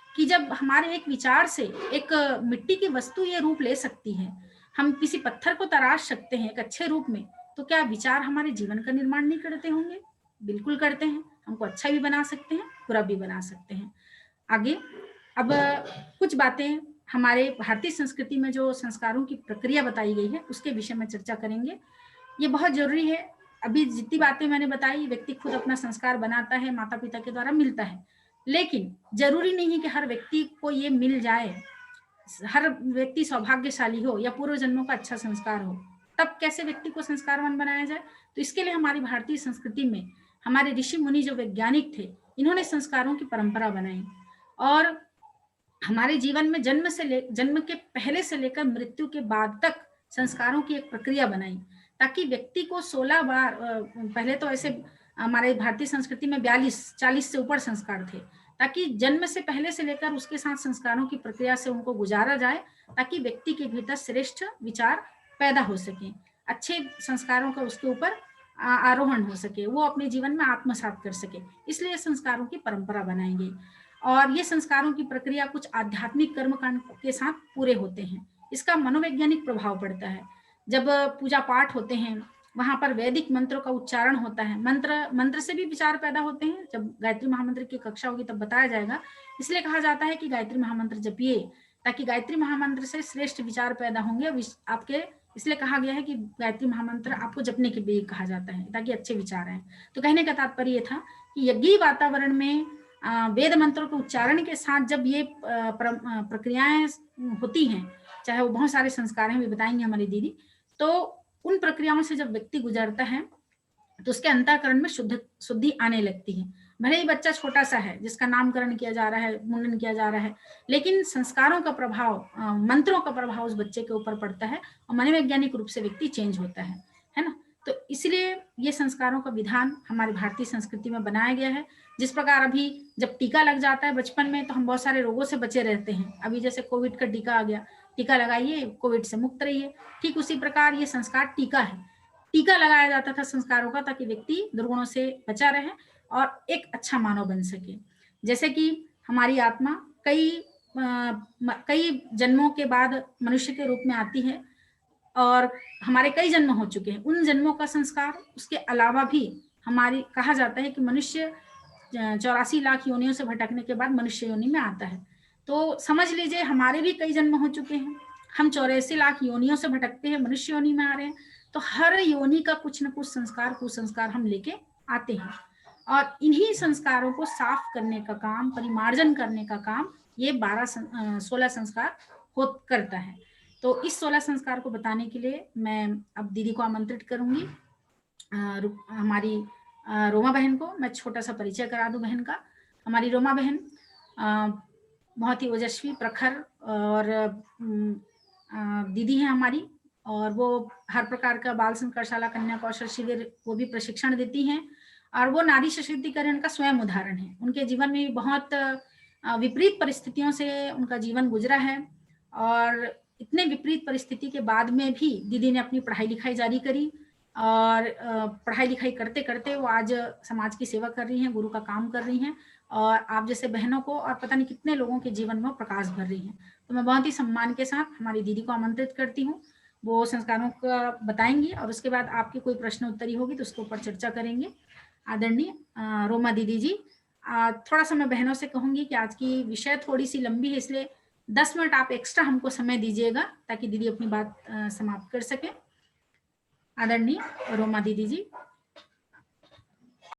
कि जब हमारे एक विचार से एक मिट्टी की वस्तु ये रूप ले सकती है, हम किसी पत्थर को तराश सकते हैं एक अच्छे रूप में, तो क्या विचार हमारे जीवन का निर्माण नहीं करते होंगे? बिल्कुल करते हैं। हमको अच्छा भी बना सकते हैं, बुरा भी बना सकते हैं। आगे अब कुछ बातें हमारे भारतीय संस्कृति में जो संस्कारों की प्रक्रिया बताई गई है उसके विषय में चर्चा करेंगे। ये बहुत जरूरी है। अभी जितनी बातें मैंने बताई, व्यक्ति खुद अपना संस्कार बनाता है, माता पिता के द्वारा मिलता है, लेकिन जरूरी नहीं है कि हर व्यक्ति को ये मिल जाए, हर व्यक्ति सौभाग्यशाली हो या पूर्व जन्मों का अच्छा संस्कार हो, तब कैसे व्यक्ति को संस्कारवान बनाया जाए? तो इसके लिए हमारी भारतीय संस्कृति में हमारे ऋषि मुनि जो वैज्ञानिक थे, इन्होंने संस्कारों की परंपरा बनाई और हमारे जीवन में जन्म के पहले से लेकर मृत्यु के बाद तक संस्कारों की एक प्रक्रिया बनाई, ताकि व्यक्ति को 16 बार, पहले तो ऐसे हमारे भारतीय संस्कृति में 42-40 से ऊपर संस्कार थे, ताकि जन्म से पहले से लेकर उसके साथ संस्कारों की प्रक्रिया से उनको गुजारा जाए, ताकि व्यक्ति के भीतर श्रेष्ठ विचार पैदा हो सके, अच्छे संस्कारों का उसके ऊपर आरोहण हो सके, वो अपने जीवन में आत्मसात कर सके। इसलिए संस्कारों की परंपरा बनाई गई और ये संस्कारों की प्रक्रिया कुछ आध्यात्मिक कर्मकांड के साथ पूरे होते हैं। इसका मनोवैज्ञानिक प्रभाव पड़ता है। जब पूजा पाठ होते हैं वहां पर वैदिक मंत्रों का उच्चारण होता है, मंत्र से भी विचार पैदा होते हैं। जब गायत्री महामंत्र की कक्षा होगी तब बताया जाएगा। इसलिए कहा जाता है कि गायत्री महामंत्र जपिए, ताकि गायत्री महामंत्र से श्रेष्ठ विचार पैदा होंगे आपके। इसलिए कहा गया है कि गायत्री महामंत्र आपको जपने के लिए कहा जाता है ताकि अच्छे विचार आए। तो कहने का तात्पर्य ये था कि यज्ञीय वातावरण में वेद मंत्रों के उच्चारण के साथ जब ये प्रक्रियाएं होती हैं, चाहे वो बहुत सारे संस्कार हैं, भी बताएंगे हमारी दीदी, तो उन प्रक्रियाओं से जब व्यक्ति गुजरता है तो उसके अंतःकरण में शुद्धि आने लगती है। भले ही बच्चा छोटा सा है जिसका नामकरण किया जा रहा है, मुंडन किया जा रहा है, लेकिन संस्कारों का प्रभाव, मंत्रों का प्रभाव उस बच्चे के ऊपर पड़ता है और मनोवैज्ञानिक रूप से व्यक्ति चेंज होता है ना। तो इसलिए ये संस्कारों का विधान हमारी भारतीय संस्कृति में बनाया गया है, जिस प्रकार अभी जब टीका लग जाता है बचपन में तो हम बहुत सारे रोगों से बचे रहते हैं। अभी जैसे कोविड का टीका आ गया, टीका लगाइए, कोविड से मुक्त रहिए। ठीक उसी प्रकार ये संस्कार टीका है। टीका लगाया जाता था संस्कारों का, ताकि व्यक्ति दुर्गुणों से बचा रहे और एक अच्छा मानव बन सके। जैसे कि हमारी आत्मा कई जन्मों के बाद मनुष्य के रूप में आती है और हमारे कई जन्म हो चुके हैं। उन जन्मों का संस्कार, उसके अलावा भी हमारी कहा जाता है कि मनुष्य 84 लाख योनियों से भटकने के बाद मनुष्य योनि में आता है। तो समझ लीजिए हमारे भी कई जन्म हो चुके हैं, हम 84 लाख योनियों से भटकते हैं, मनुष्य योनि में आ रहे हैं। तो हर योनि का कुछ न कुछ संस्कार, कुसंस्कार हम लेके आते हैं और इन्हीं संस्कारों को साफ करने का काम, परिमार्जन करने का काम ये 16 संस्कार करता है। तो इस 16 संस्कार को बताने के लिए मैं अब दीदी को आमंत्रित करूंगी, हमारी रोमा बहन को। मैं छोटा सा परिचय करा दूं बहन का। हमारी रोमा बहन बहुत ही ओजस्वी, प्रखर और दीदी है हमारी, और वो हर प्रकार का बाल संस्कारशाला, कन्या कौशल शिविर वो भी प्रशिक्षण देती हैं और वो नारी सशक्तिकरण का स्वयं उदाहरण है। उनके जीवन में बहुत विपरीत परिस्थितियों से उनका जीवन गुजरा है और इतने विपरीत परिस्थिति के बाद में भी दीदी ने अपनी पढ़ाई लिखाई जारी करी और पढ़ाई लिखाई करते करते वो आज समाज की सेवा कर रही हैं, गुरु का काम कर रही हैं और आप जैसे बहनों को और पता नहीं कितने लोगों के जीवन में प्रकाश भर रही हैं। तो मैं बहुत ही सम्मान के साथ हमारी दीदी को आमंत्रित करती हूँ। वो संस्कारों का बताएंगी और उसके बाद आपकी कोई प्रश्न उत्तरी होगी तो उसके ऊपर चर्चा करेंगे। आदरणीय रोमा दीदी जी, थोड़ा सा मैं बहनों से कहूंगी कि आज की विषय थोड़ी सी लंबी है, इसलिए 10 मिनट आप एक्स्ट्रा हमको समय दीजिएगा ताकि दीदी अपनी बात समाप्त कर सके। आदरणीय रोमा दीदी जी।